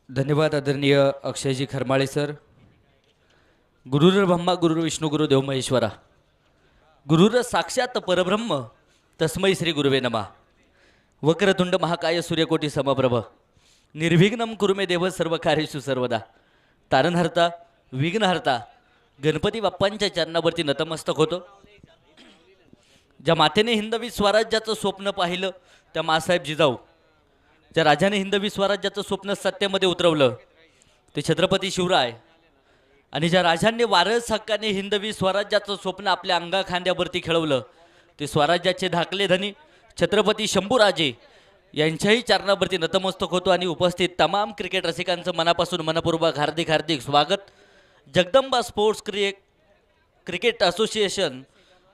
धन्यवाद आदरणीय अक्षयजी खरमाळे सर. गुरुर ब्रह्मा गुरुर विष्णू गुरुदेव महेश्वरा. गुरुर साक्षात परब्रह्म तस्मै श्री गुरुवे नमः. वक्रतुंड महाकाय सूर्यकोटी समप्रभ निर्विघ्नं कुरु मे देव सर्व कार्येषु सर्वदा. तारणहर्ता विघ्नहर्ता गणपती बाप्पांच्या चरणावरती नतमस्तक होतो. ज्या मातेने हिंदवी स्वराज्याचं स्वप्न पाहिलं त्या मासाहेब जिजाऊ, ज्या राजाने हिंदवी स्वराज्याचं स्वप्न सत्तेमध्ये उतरवलं ते छत्रपती शिवराय, आणि ज्या राजांनी वारस हक्काने हिंदवी स्वराज्याचं स्वप्न आपल्या अंगा खांद्यावरती खेळवलं ते स्वराज्याचे धाकले धनी छत्रपती शंभूराजे यांच्याही चरणावरती नतमस्तक होतो. आणि उपस्थित तमाम क्रिकेट रसिकांचं मनापासून मनपूर्वक हार्दिक हार्दिक स्वागत. जगदंबा स्पोर्ट्स क्रिकेट असोसिएशन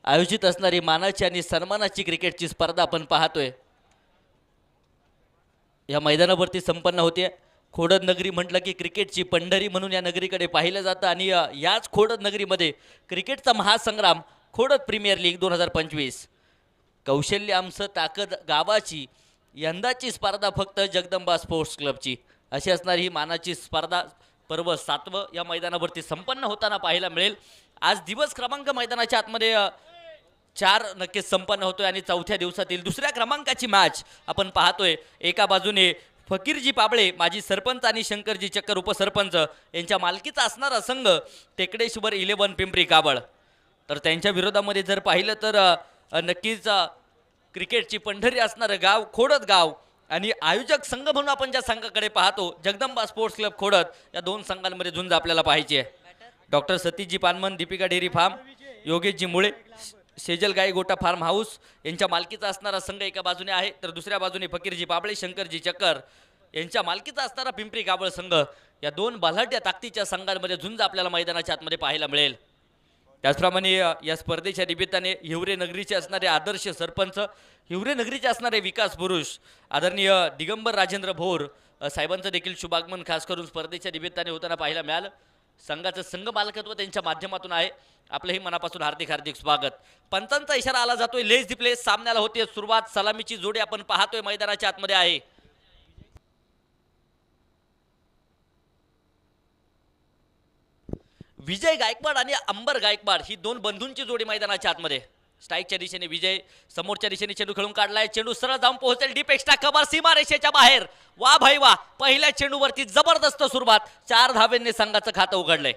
आयोजित असणारी मानाची आणि सन्मानाची क्रिकेटची स्पर्धा आपण पाहतोय या मैदानावरती संपन्न होते. खोडद नगरी म्हटलं की क्रिकेटची पंढरी म्हणून या नगरीकडे पाहिलं जातं. आणि याच खोडद नगरीमध्ये क्रिकेटचा महासंग्राम खोडद प्रीमियर लीग 2025 कौशल्य आमचं ताकद गावाची यंदाची स्पर्धा फक्त जगदंबा स्पोर्ट्स क्लबची अशी असणारी ही मानाची स्पर्धा पर्व 7वं या मैदानावरती संपन्न होताना पाहायला मिळेल. आज दिवस क्रमांक मैदानाच्या आतमध्ये 4 नक्कीच संपन्न होतोय आणि चौथ्या दिवसातील दुसऱ्या क्रमांकाची मॅच आपण पाहतोय. एका बाजूने फकीरजी पाबळे माजी सरपंच आणि शंकरजी चक्कर उपसरपंच यांच्या मालकीचा असणारा संघ टेकडेश्वर 11 पिंपरी काबळ, तर त्यांच्या विरोधामध्ये जर पाहिलं तर नक्कीच क्रिकेटची पंढरी असणारं गाव खोडद गाव आणि आयोजक संघ म्हणून आपण ज्या संघाकडे पाहतो जगदंबा स्पोर्ट्स क्लब खोडद, या दोन संघांमध्ये झुंज आपल्याला पाहायची आहे. Doctor सतीशजी पानमन, Deepika dairy form, Yogeshji मुळे, शेजल गाई गोटा फार्म हाऊस यांच्या मालकीचा असणारा संघ एका बाजूने आहे, तर दुसऱ्या बाजूने फकीरजी पाबळे शंकरजी चक्कर यांच्या मालकीचा असणारा पिंपरी काबळ संघ, या दोन बलाढ्य ताकदीच्या संघांमध्ये झुंज आपल्याला मैदानाच्या आतमध्ये पाहायला मिळेल. त्याचप्रमाणे या स्पर्धेच्या निमित्ताने हिवरे नगरीचे असणारे आदर्श सरपंच, हिवरे नगरीचे असणारे विकास पुरुष आदरणीय दिगंबर राजेंद्र भोर साहेबांचं देखील शुभागमन खास करून स्पर्धेच्या निमित्ताने होताना पाहायला मिळालं. संघाचं संघ मालकत्व त्यांच्या माध्यमातून आहे. आपलंही मनापासून हार्दिक हार्दिक स्वागत. पंचांचा इशारा आला जातोय. लेस दी प्लेस सामन्याला होते सुरुवात. सलामीची जोडी आपण पाहतोय मैदानाच्या आतमध्ये आहे. विजय गायकवाड आणि अंबर गायकवाड ही दोन बंधूंची जोडी मैदानाच्या आतमध्ये. स्ट्राईकच्या दिशेने विजय, समोरच्या दिशेने चेंडू खेळून काढलाय. चेंडू सरळ जाऊन पोहोचेल डीप एक्स्ट्रा कव्हर सीमा रेषेच्या बाहेर. वा भाई वा, पहिल्या चेंडूवरती जबरदस्त सुरुवात. 4 धावेंनी संघाचं खातं उघडलंय.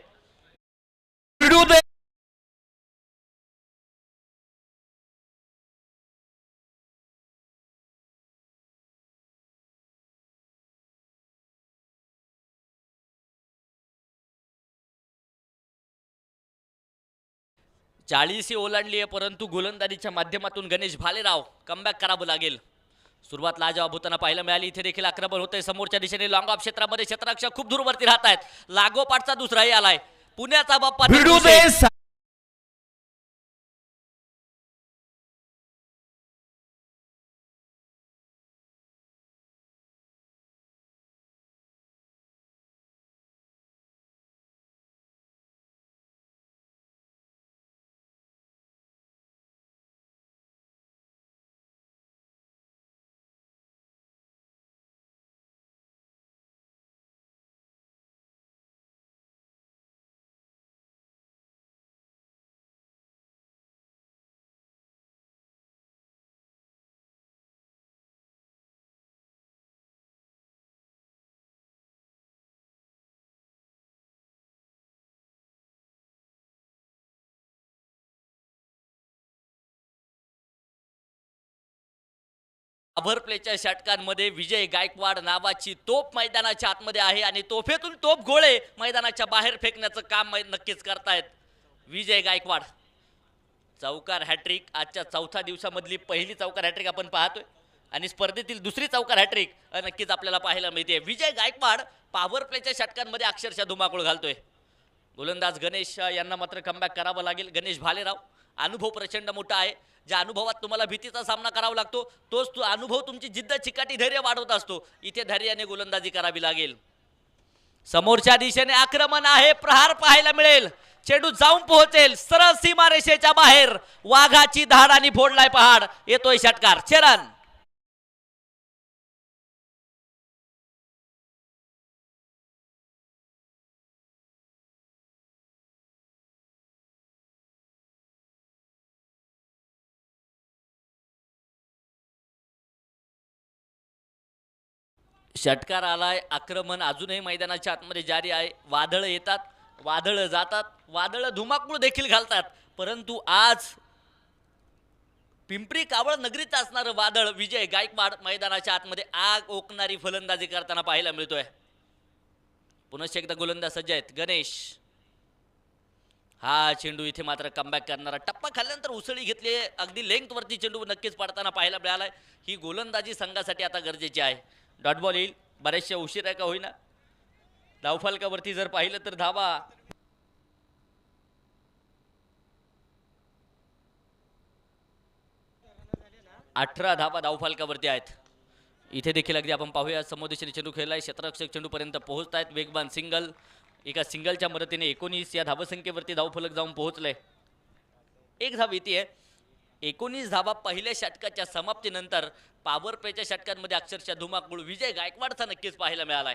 चाळीसी ओलांडली आहे, परंतु गोलंदाजीच्या माध्यमातून गणेश भालेराव कमबॅक करावं लागेल. सुरुवात लाजवाब होताना पाहायला मिळाली. इथे देखील आक्रमण होतंय समोरच्या दिशेने. लॉंग ऑफ क्षेत्रामध्ये क्षेत्ररक्षक खूप दूरवरती राहत आहेत. लागोपाठचा दुसराही आलाय. पुण्याचा बाप्पा ओव्हर प्लेच्या षटकांमध्ये विजय गायकवाड नावाची तोप मैदानाच्या आतमध्ये आहे आणि तोफेतून तोप गोळे मैदानाच्या बाहेर फेकण्याचं काम नक्कीच करतायत विजय गायकवाड. चौकार हॅट्रिक आजच्या चौथ्या दिवसामधली पहिली चौकार हॅट्रिक आपण पाहतोय आणि स्पर्धेतील दुसरी चौकार हॅट्रिक नक्कीच आपल्याला पाहायला मिळते. विजय गायकवाड पॉवर प्लेच्या षटकांमध्ये अक्षरशः धुमाकूळ घालतोय. गोलंदाज गणेश यांना मात्र कमबॅक करावं लागेल. गणेश भालेराव, अनुभव प्रचंड मोठा आहे. ज्या अनुभवात तुम्हाला भीतीचा सामना करावा लागतो तोच अनुभव तुमची जिद्द चिकाटी धैर्य वाढवत असतो. इथे धैर्याने गोलंदाजी करावी लागेल. समोरच्या दिशेने आक्रमण आहे. प्रहार पाहायला मिळेल. चेंडू जाऊन पोहोचेल सरळ सीमारेषेच्या बाहेर. वाघाची धाड आणि फोडलाय पहाड. येतोय षटकार. चरण षटकार आलाय, आक्रमण अजूनही मैदानाच्या आतमध्ये जारी आहे. वादळ येतात, वादळ जातात, वादळ धुमाकूळ देखील घालतात, परंतु आज पिंपरी कावळ नगरीत असणारं वादळ विजय गायकवाड मैदानाच्या आतमध्ये आग ओकणारी फलंदाजी करताना पाहायला मिळतोय. पुनश्च एकदा गोलंदाज सज्ज आहेत. गणेश, हा चेंडू इथे मात्र कमबॅक करणारा, टप्पा खाल्ल्यानंतर उसळी घेतली, अगदी लेंथवरती चेंडू नक्कीच पडताना पाहायला मिळालाय. ही गोलंदाजी संघासाठी आता गरजेची आहे. डॉट बॉल येईल, बऱ्याचशा उशीर आहे का होईना. धावफलकावरती जर पाहिलं तर धावा 18 धावा धावफलकावरती आहेत. इथे देखील अगदी आपण पाहूया समोरदिशेने चेंडू खेळलाय, क्षेत्ररक्षक चेंडूपर्यंत पोहोचत आहेत. वेगवान सिंगल, एका सिंगलच्या मदतीने 19 या धावसंख्येवरती धावफलक जाऊन पोहोचलंय. एक धाव येते. 19 धावा पहिल्या षटकाच्या समाप्तीनंतर पॉवर प्लेच्या षटकांमध्ये अक्षरशः धुमाकूळ विजय गायकवाडचा नक्कीच पाहायला मिळालाय.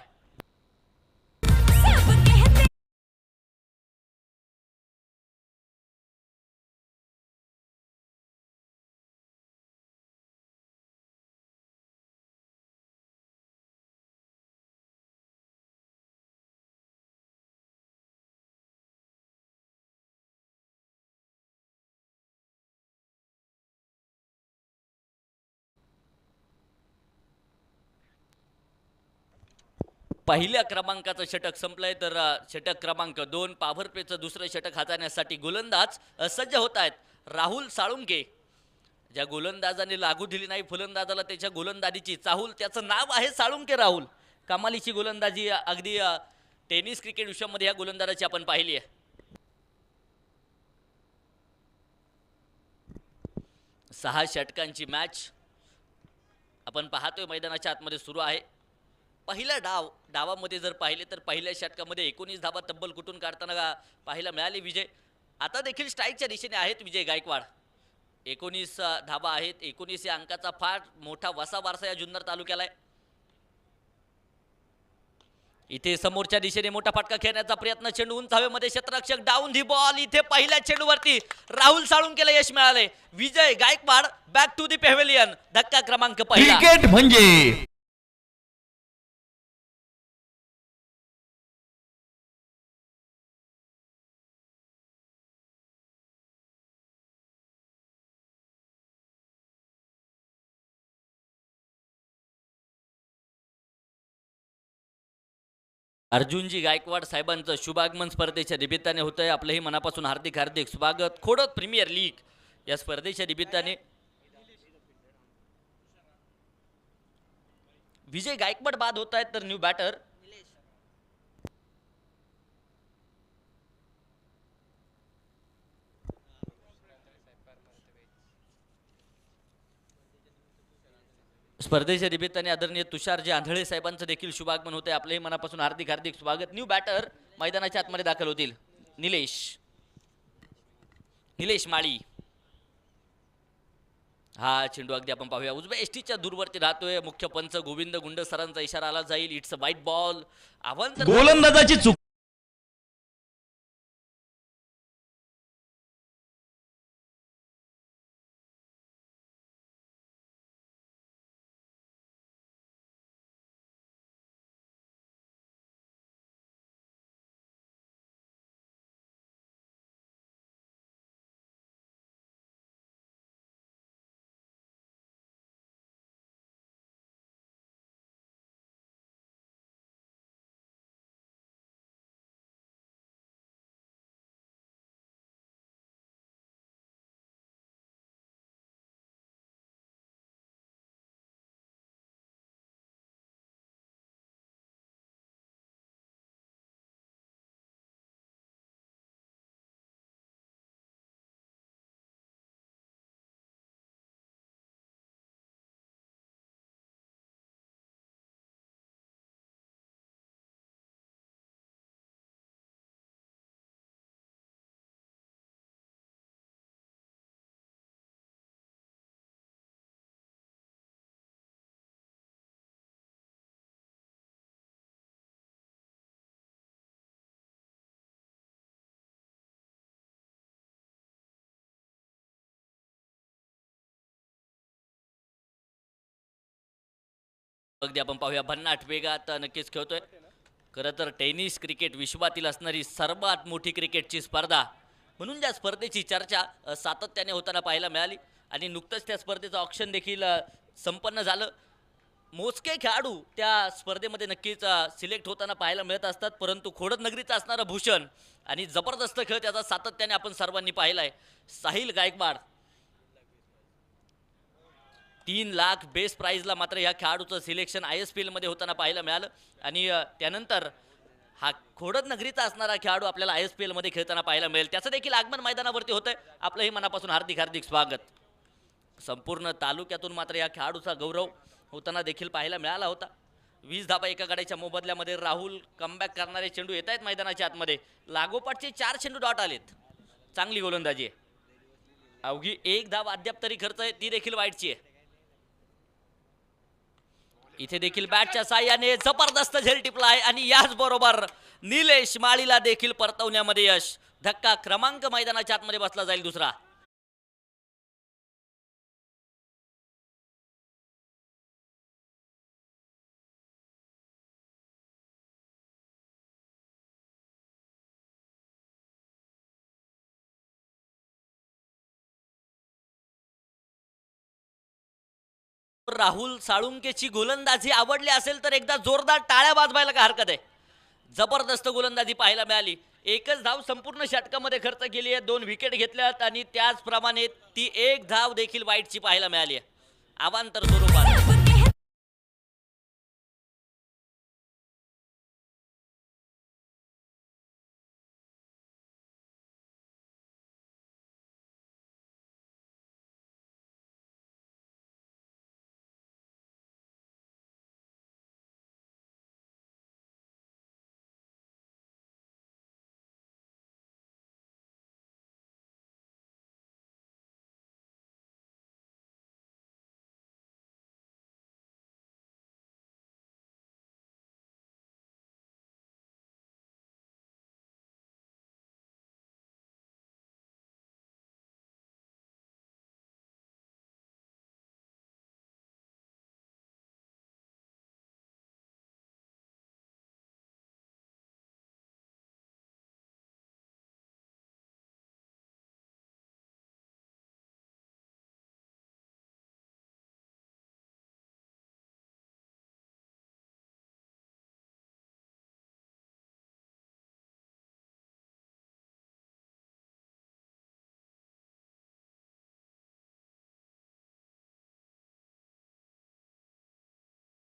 पहिल्या क्रमांकाचं षटक संपलंय, तर षटक क्रमांक 2 पॉवर प्लेचं दुसरं षटक हाताळण्यासाठी गोलंदाज सज्ज होत आहेत. राहुल साळुंके, ज्या गोलंदाजाने लागू दिली नाही फलंदाजाला त्याच्या गोलंदाजीची चाहूल, त्याचं नाव आहे साळुंके राहुल. कमालीची गोलंदाजी अगदी टेनिस क्रिकेट विश्वामध्ये या गोलंदाजाची आपण पाहिली आहे. 6 षटकांची मॅच आपण पाहतोय मैदानाच्या आतमध्ये सुरू आहे. पहिला डावामध्ये जर पाहिले तर पहिल्या षटकामध्ये 19 धावा तब्बल कुठून काढताना पाहायला मिळाली विजय. आता देखील स्ट्राईकच्या दिशेने आहेत विजय गायकवाड. 19 धावा आहेत. 19 या अंकाचा फार मोठा वसा वारसा या जुन्नर तालुक्याला आहे. इथे समोरच्या दिशेने मोठा फटका खेळण्याचा प्रयत्न, चेंडू उंच हवेमध्ये, क्षेत्ररक्षक डाऊन दी बॉल. इथे पहिल्या चेंडूवरती राहुल साळुंकेला यश मिळाले. Vijay Gaikwad back to the pavilion. धक्का क्रमांक पहिला. क्रिकेट म्हणजे अर्जुनजी गायकवाड साहेबांचं शुभागमन स्पर्धेच्या निमित्ताने होत आहे. आपलंही मनापासून हार्दिक हार्दिक स्वागत. खोडद प्रीमियर लीग या स्पर्धेच्या निमित्ताने विजय गायकवाड बाद होत आहेत, तर न्यू बॅटर स्पर्धेच्या निमित्ताने आदरणीय तुषारजी आंधळे साहेबांचं देखील शुभागमन होत आहे. आपलंही मनापासून हार्दिक हार्दिक स्वागत. न्यू बॅटर मैदानाच्या आतमध्ये दाखल होतील. निलेश माळी, हा चेंडू अगदी आपण पाहूया उजव्या एसटीच्या दूरवरती राहतोय. मुख्य पंच गोविंद गुंड सरांचा इशारा आला जाईल. इट्स अ वाईट बॉल. गोलंदाजाची चूक. अगदी आपण पाहूया भन्नाट वेगात नक्कीच खेळतोय. खरं तर टेनिस क्रिकेट विश्वातील असणारी सर्वात मोठी क्रिकेटची स्पर्धा म्हणून त्या स्पर्धेची चर्चा सातत्याने होताना पाहायला मिळाली आणि नुकतंच त्या स्पर्धेचं ऑक्शन देखील संपन्न झालं. मोजके खेळाडू त्या स्पर्धेमध्ये नक्कीच सिलेक्ट होताना पाहायला मिळत असतात, परंतु खोडद नगरीचं असणारं भूषण आणि जबरदस्त खेळ त्याचा सातत्याने आपण सर्वांनी पाहिला आहे. साहिल गायकवाड 3 लाख बेस्ट प्राईजला मात्र या खेळाडूचं सिलेक्शन ISPL मध्ये होताना पाहायला मिळालं आणि त्यानंतर हा खोडद नगरीचा असणारा खेळाडू आपल्याला ISPL मध्ये खेळताना पाहायला मिळेल. त्याचं देखील आगमन मैदानावरती होतंय. आपलंही मनापासून हार्दिक हार्दिक स्वागत. संपूर्ण तालुक्यातून मात्र या खेळाडूचा गौरव होताना देखील पाहायला मिळाला होता. 20 धाबा एका गाड्याच्या मोबदल्यामध्ये राहुल कमबॅक करणारे चेंडू येत आहेत मैदानाच्या आतमध्ये. लागोपाठचे 4 चेंडू डॉट आलेत. चांगली गोलंदाजी आहे. अवघी 1 धाव अद्याप तरी खर्च आहे, ती देखील वाईटची आहे. इथे देखील बॅटच्या साह्याने जबरदस्त झेल टिपला आहे आणि याचबरोबर निलेश माळीला देखील परतवण्यामध्ये यश. धक्का क्रमांक मैदानाच्या आतमध्ये बसला जाईल दुसरा. राहुल साळुंकेची गोलंदाजी आवडली असेल तर एकदा जोरदार टाळ्या वाजवायला का हरकत आहे. जबरदस्त गोलंदाजी पाहायला मिळाली. एकच धाव संपूर्ण षटकामध्ये खर्च केली आहे. 2 विकेट घेतल्यात आणि त्याचप्रमाणे ती 1 धाव देखील वाईटची पाहायला मिळाली आहे. अवांतर स्वरूपात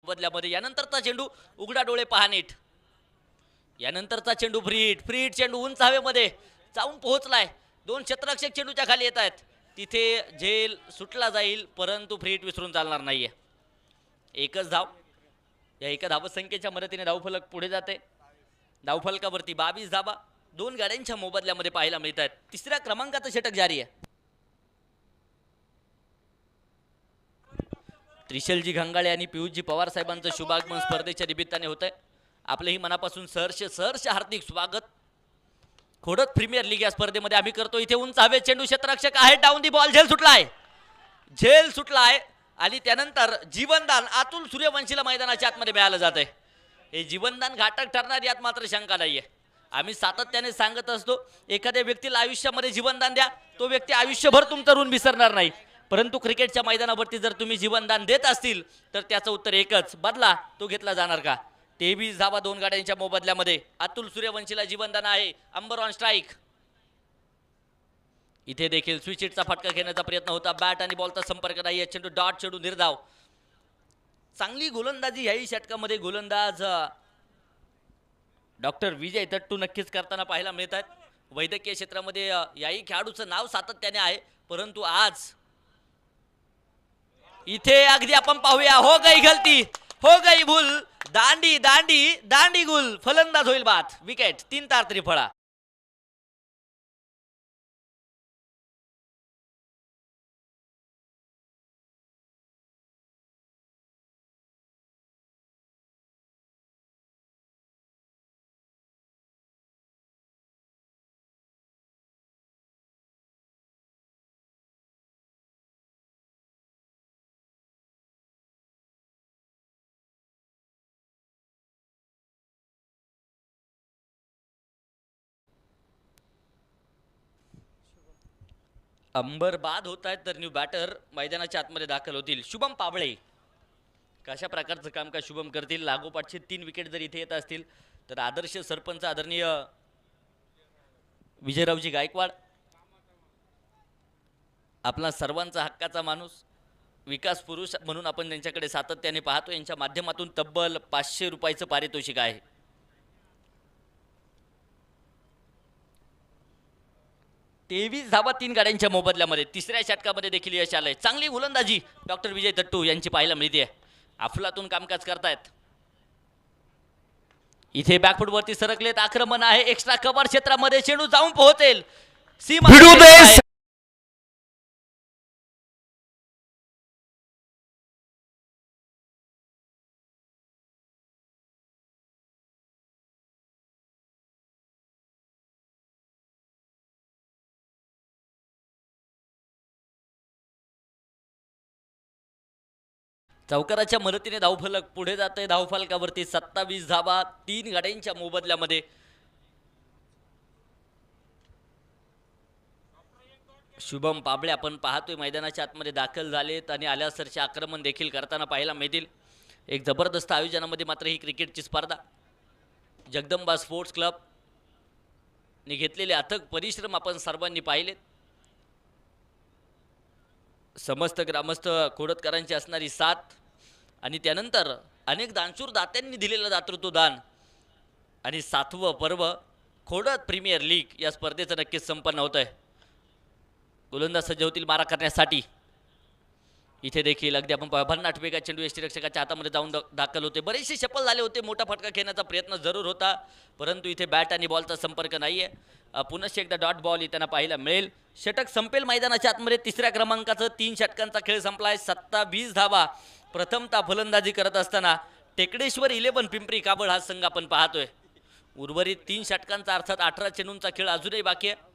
बदल्यामध्ये यानंतरचा चेंडू उघडा डोळे पहा नीट. यानंतरचा चेंडू फ्रीट चेंडू उंच हवेमध्ये जाऊन पोहोचलाय. 2 क्षेत्ररक्षक चेंडूच्या खाली येत आहेत. तिथे झेल सुटला जाईल, परंतु फ्रीट विसरून चालणार नाहीये. एकच धाव. या एका धावसंख्येच्या मदतीने धावफलक पुढे जाते. धावफलकावरती 22 धावा 2 गाड्यांच्या मोबदल्यामध्ये पाहायला मिळत आहेत. 3ऱ्या क्रमांकाचं षटक जारी आहे. त्रिशलजी घंगाळे आणि पियुषजी पवार साहेबांचं शुभागमन स्पर्धेच्या निमित्ताने होत आहे. आपलेही मनापासून सहर्ष हार्दिक स्वागत. खोडद प्रीमियर लीग या स्पर्धेमध्ये आम्ही करतो. इथे उंच हवे चेंडू क्षेत्ररक्षक आहे. Down the ball. झेल सुटलाय आणि त्यानंतर जीवनदान अतुल सूर्यवंशीला मैदानाच्या आतमध्ये मिळालं जात आहे. हे जीवनदान घातक ठरणार यात मात्र शंका नाहीये. आम्ही सातत्याने सांगत असतो, एखाद्या व्यक्तीला आयुष्यामध्ये जीवनदान द्या, तो व्यक्ती आयुष्यभर तुमचं ऋण विसरणार नाही. परंतु क्रिकेटच्या मैदानावरती जर तुम्ही जीवनदान देत असतील तर त्याचं उत्तर एकच, बदला तो घेतला जाणार का. 23 धावा 2 गाड्यांच्या मोबदल्यामध्ये अतुल सूर्यवंशीला जीवनदान आहे. Amber on strike. इथे देखील स्विच हिटचा फटका घेण्याचा प्रयत्न होता. बॅट आणि बॉलचा संपर्क नाही. चेंडू डॉट चेंडू निर्धाव. चांगली गोलंदाजी याही षटकामध्ये गोलंदाज डॉक्टर विजय तट्टू नक्कीच करताना पाहायला मिळत आहेत. वैद्यकीय क्षेत्रामध्ये याही खेळाडूचं नाव सातत्याने आहे, परंतु आज इथे अगदी आपण पाहूया. हो गई गलती, हो गई भूल, दांडी दांडी दांडी गुल, फलंदाज होईल बाद. विकेट. 3 तार त्रिफळा. अंबर बाद होत आहेत तर न्यू बॅटर मैदानाच्या आतमध्ये दाखल होतील. शुभम पाबळे कशा प्रकारचं काम काय शुभम करतील. लागोपाठचे 3 विकेट जर इथे येत असतील तर आदर्श सरपंच आदरणीय विजयरावजी गायकवाड, आपला सर्वांचा हक्काचा माणूस, विकास पुरुष म्हणून आपण त्यांच्याकडे सातत्याने पाहतो. यांच्या माध्यमातून तब्बल 500 रुपयाचं पारितोषिक आहे. तेवीस धावा 3 गाड्यांच्या मोबदल्यामध्ये. तिसऱ्या षटकामध्ये देखील यश आलंय. चांगली गोलंदाजी डॉक्टर विजय तट्टू यांची पाहायला मिळते. अफलातून कामकाज करतायत. इथे बॅकफुटवरती सरकलेत. आक्रमण आहे. एक्स्ट्रा कव्हर क्षेत्रामध्ये चेंडू जाऊन पोहोचेल. सीमा भिडू दे. आहे. चौकाराच्या मदतीने धावफलक पुढे जात आहे. धावफलकावरती 27 धावा 3 गाड्यांच्या मोबदल्यामध्ये. शुभम पाबळे आपण पाहतोय मैदानाच्या आतमध्ये दाखल झालेत आणि आल्यासरचे आक्रमण देखील करताना पाहायला मिळतील. एक जबरदस्त आयोजनामध्ये मात्र ही क्रिकेटची स्पर्धा. जगदंबा स्पोर्ट्स क्लब ने घेतलेले अथक परिश्रम आपण सर्वांनी पाहिलेत. समस्त ग्रामस्थ खोडदकरांची असणारी साथ आणि त्यानंतर अनेक दानशूर दात्यांनी दिलेलं दातृत्व दान आणि 7वं पर्व खोडद प्रीमियर लीग या स्पर्धेचं नक्कीच संपन्न होत आहे. गोलंदाज सज्ज होतील मारा करण्यासाठी. इथे देखील अगदी आपण भन्नाट वेगा चेंडू यष्टीरक्षकाच्या हातामध्ये जाऊन दाखल होते. बरेचसे सफल झाले होते. मोठा फटका खेळण्याचा प्रयत्न जरूर होता परंतु इथे बॅट आणि बॉलचा संपर्क नाहीये. पुनश्च एकदा डॉट बॉल त्यांना पाहायला मिळेल. षटक संपेल मैदानाच्या आतमध्ये. तिसऱ्या क्रमांकाचं 3 षटकांचा खेळ संपलाय. 27 धावा प्रथमतः फलंदाजी करत असताना टेकडेश्वर 11 पिंपरी काबळ हा संघ आपण पाहतोय. उर्वरित 3 षटकांचा अर्थात 18 चेंडूंचा खेळ अजूनही बाकी आहे.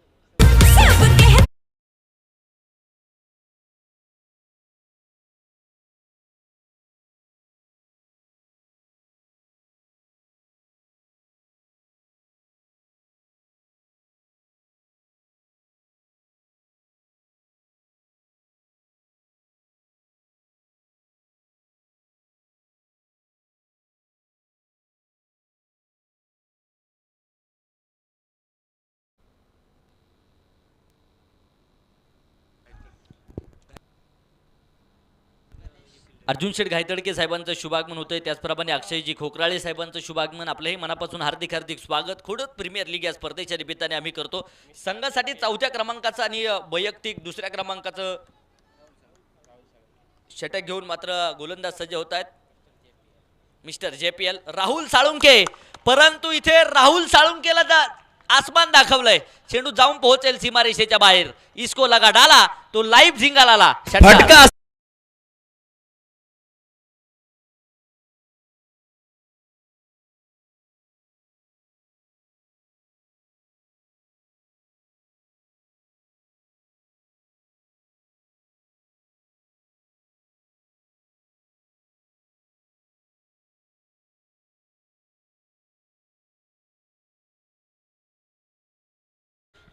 अर्जुन शेठ गायतडके साहेबांचं शुभागमन होतंय. त्याचप्रमाणे अक्षयजी खोकराळे साहेबांचं शुभागमन. आपलंही मनापासून हार्दिक हार्दिक स्वागत खोडद प्रीमियर लीग या स्पर्धेच्या निमित्ताने आम्ही करतो. संघासाठी 4थ्या क्रमांकाचं आणि वैयक्तिक 2ऱ्या क्रमांकाचं षटक घेऊन मात्र गोलंदाज सज्ज होत आहेत. मिस्टर JPL राहुल साळुंके, परंतु इथे राहुल साळुंकेला आसमान दाखवलंय. चेंडू जाऊन पोहोचेल सीमारेषेच्या बाहेर. इसको लगा डाला तो लाईव्ह झिंगाला फटका.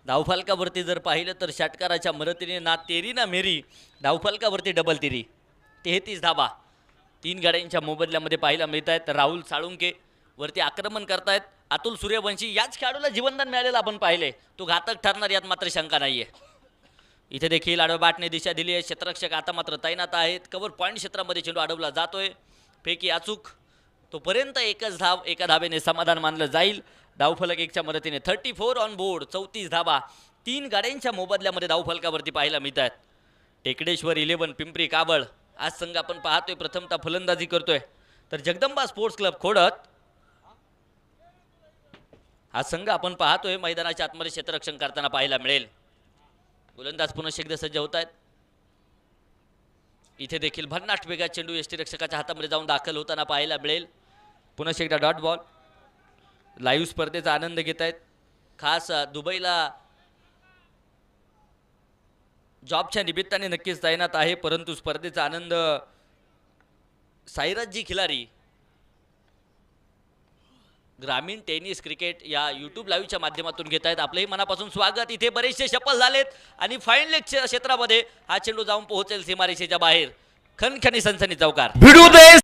धावफलकावरती जर पाहिलं तर षटकाराच्या मदतीने ना तेरी ना मेरी धावफलकावरती डबल तिरी 33 धावा 3 गाड्यांच्या मोबदल्यामध्ये पाहायला मिळत आहेत. राहुल साळुंके वरती आक्रमण करतायत. अतुल सूर्यवंशी याच खेळाडूला जीवनदान मिळालेलं आपण पाहिले. तो घातक ठरणार यात मात्र शंका नाहीये. इथे देखील आडव्या बॅटने दिशा दिली आहे. क्षेत्ररक्षक आता मात्र तैनात आहेत. कव्हर पॉईंट क्षेत्रामध्ये चेंडू अडवला जातोय. फेकी अचूक तोपर्यंत एकच धाव एका धावेने समाधान मानलं जाईल. धावफलक 1च्या मदतीने 34 ऑन बोर्ड 34 धावा 3 गाड्यांच्या मोबदल्यामध्ये धावफलकावरती पाहायला मिळत आहेत. टेकडेश्वर 11 पिंपरी काबळ आज संघ आपण पाहतोय प्रथमतः फलंदाजी करतोय. तर जगदंबा स्पोर्ट्स क्लब खोडद हा संघ आपण पाहतोय मैदानाच्या आतमध्ये क्षेत्ररक्षण करताना पाहायला मिळेल. गोलंदाज पुन्हा एकदा सज्ज होत आहेत. इथे देखील भन्नाट वेगात चेंडू यष्टीरक्षकाच्या हातामध्ये जाऊन दाखल होताना पाहायला मिळेल. पुन्हा एकदा डॉट बॉल. लाईव्ह स्पर्धेचा आनंद घेत आहेत. खास दुबईला जॉबच्या निमित्ताने नक्कीच तैनात आहे परंतु स्पर्धेचा आनंद साईराजजी खिलारी ग्रामीण टेनिस क्रिकेट या यूट्यूब लाईव्हच्या माध्यमातून घेत आहेत. आपलंही मनापासून स्वागत. इथे बरेचसे शपल झालेत आणि फायनल लेग क्षेत्रामध्ये हा चेंडू जाऊन पोहोचेल सीमारेषेच्या बाहेर. खणखणी सनसनी चौकार. भिडू दे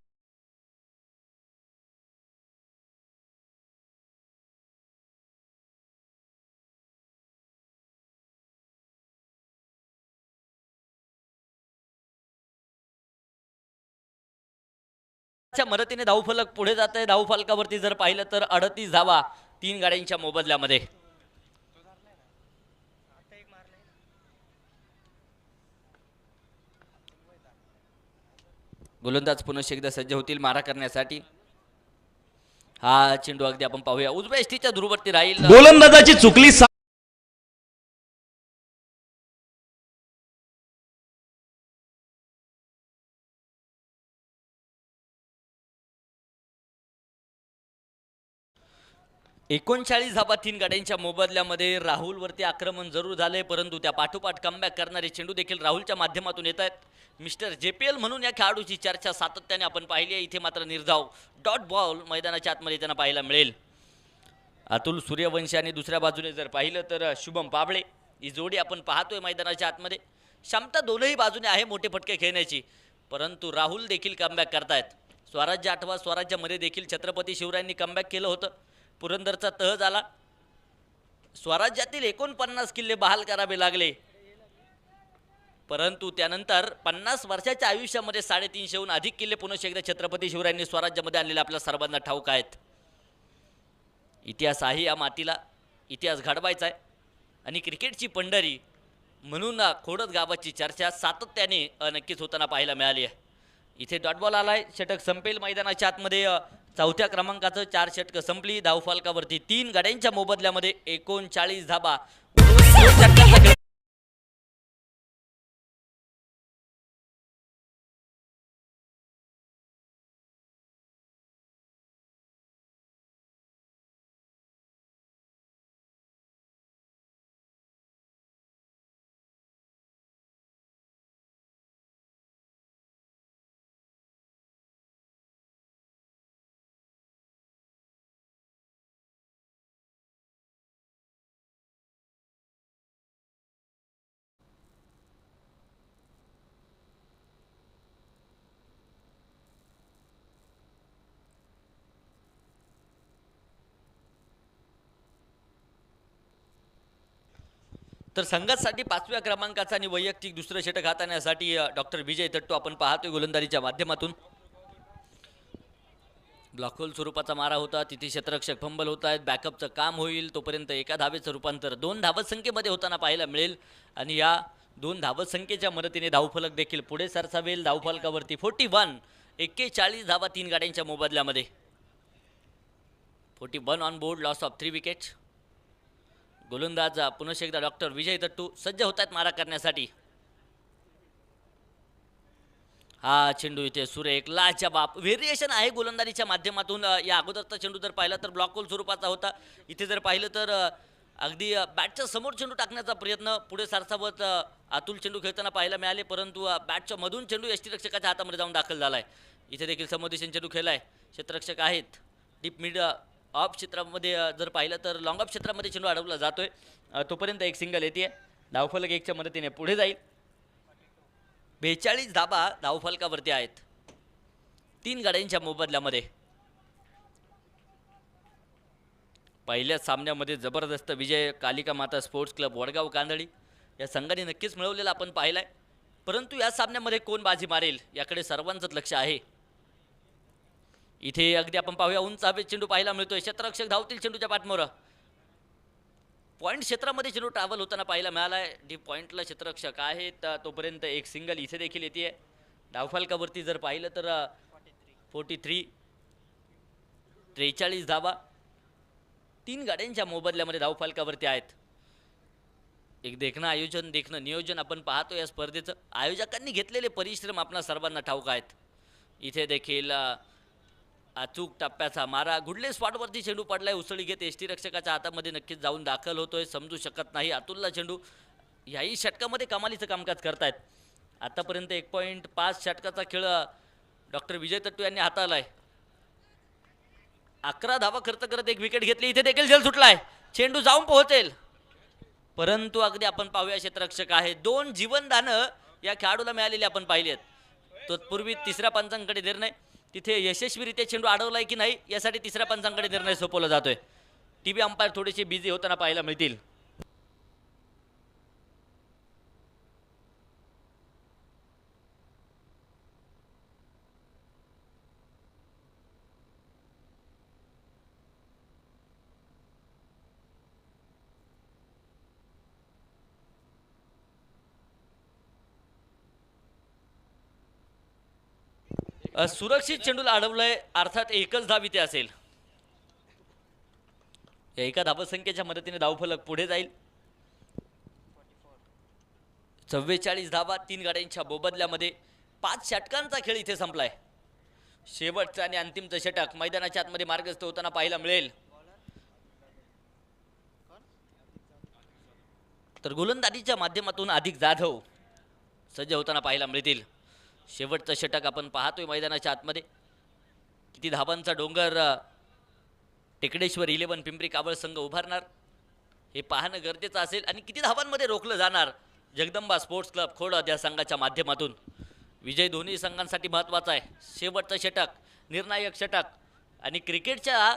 च्या मदतीने धावफलक पुढे जात आहे. धावफलकावरती जर पाहिलं तर 38 धावा 3 गाड्यांच्या मोबदल्यामध्ये. गोलंदाज पुन्हा एकदा सज्ज होतील मारा करण्यासाठी. हा चेंडू अगदी आपण पाहूया उजव्या यष्टीच्या ध्रुववरती राहील. गोलंदाजाची चुकली एकोणचाळीस धावा 3 गाड्यांच्या मोबदल्यामध्ये. राहुलवरती आक्रमण जरूर झाले परंतु त्या पाठोपाठ कमबॅक करणारे चेंडू देखील राहुलच्या माध्यमातून येत आहेत. मिस्टर JPL म्हणून या खेळाडूची चर्चा सातत्याने आपण पाहिली आहे. इथे मात्र निर्धाव डॉट बॉल मैदानाच्या आतमध्ये त्यांना पाहायला मिळेल. अतुल सूर्यवंशी आणि दुसऱ्या बाजूने जर पाहिलं तर शुभम पाबळे ही जोडी आपण पाहतोय मैदानाच्या आतमध्ये. क्षमता दोनही बाजूने आहे मोठे फटके खेळण्याची परंतु राहुल देखील कमबॅक करतायत. स्वराज्य आठवा स्वराज्यामध्ये देखील छत्रपती शिवरायांनी कमबॅक केलं होतं. पुरंदरचा तह झाला. स्वराज्यातील 49 किल्ले बहाल करावे लागले परंतु त्यानंतर 50 वर्षाच्या आयुष्यामध्ये 350हून अधिक किल्ले पुन्हा एकदा छत्रपती शिवरायांनी स्वराज्यामध्ये आणलेले आपल्या सर्वांना ठाऊक आहेत. इतिहास आहे या मातीला. इतिहास घडवायचा आहे आणि क्रिकेटची पंढरी म्हणून खोडद गावाची चर्चा सातत्याने नक्कीच होताना पाहायला मिळाली आहे. इथे डॉट बॉल आलाय. षटक संपेल मैदानाच्या आतमध्ये. चौथ्या क्रमांकाचं 4 षटकं संपली. धावफलकावरती 3 गाड्यांच्या मोबदल्यामध्ये 39 धाबा. तर संघासाठी 5व्या क्रमांकाचा आणि वैयक्तिक दुसरं षटक हाताळण्यासाठी डॉक्टर विजय तट्टू आपण पाहतोय गोलंदाजीच्या माध्यमातून. ब्लॉकहोल स्वरूपाचा मारा होता. तिथे क्षेत्ररक्षक फंबल होत आहेत. बॅकअपचं काम होईल तोपर्यंत एका धावेचं रूपांतर 2 धावत संख्येमध्ये होताना पाहायला मिळेल आणि या 2 धावत संख्येच्या मदतीने धावफलक देखील पुढे सरसावेल. धावफलकावरती 41 धावा 3 गाड्यांच्या मोबदल्यामध्ये. 41 on board. Loss of 3 wicket. गोलंदाज पुन्हा एकदा डॉक्टर विजय तट्टू सज्ज होत आहेत मारा करण्यासाठी. हा चेंडू इथे सुरेख लाजवाब व्हेरिएशन आहे गोलंदाजीच्या माध्यमातून. या अगोदरचा चेंडू जर पाहिला तर ब्लॉक होल स्वरूपाचा होता. इथे जर पाहिलं तर अगदी बॅटच्या समोर चेंडू टाकण्याचा प्रयत्न पुढे सारसावत अतुल चेंडू खेळताना पाहायला मिळाले परंतु बॅटच्या मधून चेंडू यष्टीरक्षकाच्या हातामध्ये जाऊन दाखल झालाय. इथे देखील समोरदिशेने चेंडू खेळलाय. क्षेत्ररक्षक आहेत. डीप मिड ऑफ क्षेत्रामध्ये जर पाहिलं तर लॉंग ऑफ क्षेत्रामध्ये चेंडू अडवला जातोय. तोपर्यंत एक सिंगल येते. धावफलक 1च्या मदतीने पुढे जाईल. 42 धाबा धावफलकावरती आहेत 3 गाड्यांच्या मोबदल्यामध्ये. पहिल्या सामन्यामध्ये जबरदस्त विजय कालिका माता स्पोर्ट्स क्लब वडगाव कांदळी या संघाने नक्कीच मिळवलेला आपण पाहिलाय परंतु या सामन्यामध्ये कोण बाजी मारेल याकडे सर्वांचंच लक्ष आहे. इथे अगदी आपण पाहूया उंच हवेत चेंडू पाहायला मिळतोय. क्षेत्ररक्षक धावतील चेंडूच्या पाठमोर. पॉईंट क्षेत्रामध्ये चेंडू ट्रॅव्हल होताना पाहायला मिळालाय. डीप पॉईंटला क्षेत्ररक्षक आहेत. तोपर्यंत एक सिंगल इथे देखील येते. धावफलकावरती जर पाहिलं तर 43 धावा 3 गाड्यांच्या मोबदल्यामध्ये धावफलकावरती आहेत. एक देखणं आयोजन देखणं नियोजन आपण पाहतो या स्पर्धेचं. आयोजकांनी घेतलेले परिश्रम आपणा सर्वांना ठाऊक आहेत. इथे देखील अचूक टप्प्याचा मारा. गुडले स्पॉटवरती चेंडू पडलाय. उसळी घेत यष्टीरक्षकाच्या हातामध्ये नक्कीच जाऊन दाखल होतोय. समजू शकत नाही अतुलला चेंडू. याही षटकामध्ये कमालीचं कामकाज करतायत. आतापर्यंत 1.5 षटकाचा खेळ डॉक्टर विजय तट्टू यांनी हाताळलाय. 11 धावा खर्च करत एक विकेट घेतली. इथे देखील झेल सुटलाय. चेंडू जाऊन पोहोचेल, परंतु अगदी आपण पाहूया क्षेत्ररक्षक आहे. 2 जीवनदानं या खेळाडूला मिळालेली आपण पाहिली आहेत. तत्पूर्वी तिसऱ्या पंचांकडे निर्णय, तिथे यशस्वीरित्या चेंडू अडवलाय की नाही यासाठी तिसऱ्या पंचांकडे निर्णय सोपवला जातोय. टीव्ही अंपायर थोडेसे बिझी होताना पाहायला मिळतील. सुरक्षित चेंडूला अडवलंय, अर्थात एकच धाव इथे असेल. या एका धावसंख्येच्या मदतीने धावफलक पुढे जाईल. 44 धावा 3 गाड्यांच्या मोबदल्यामध्ये 5 षटकांचा खेळ इथे संपलाय. शेवटचा आणि अंतिमचं षटक मैदानाच्या आतमध्ये मार्गस्थ होताना पाहायला मिळेल. तर गोलंदाजीच्या माध्यमातून अधिक जाधव सज्ज होताना पाहायला मिळतील. शेवटचं षटक आपण पाहतोय मैदानाच्या आतमध्ये. किती धावांचा डोंगर टेकडेश्वर 11 पिंपरी कावळ संघ उभारणार हे पाहणं गरजेचं असेल, आणि किती धावांमध्ये रोखलं जाणार जगदंबा स्पोर्ट्स क्लब खोडद या संघाच्या माध्यमातून. विजय दोन्ही संघांसाठी महत्त्वाचा आहे. शेवटचं षटक निर्णायक षटक, आणि क्रिकेटच्या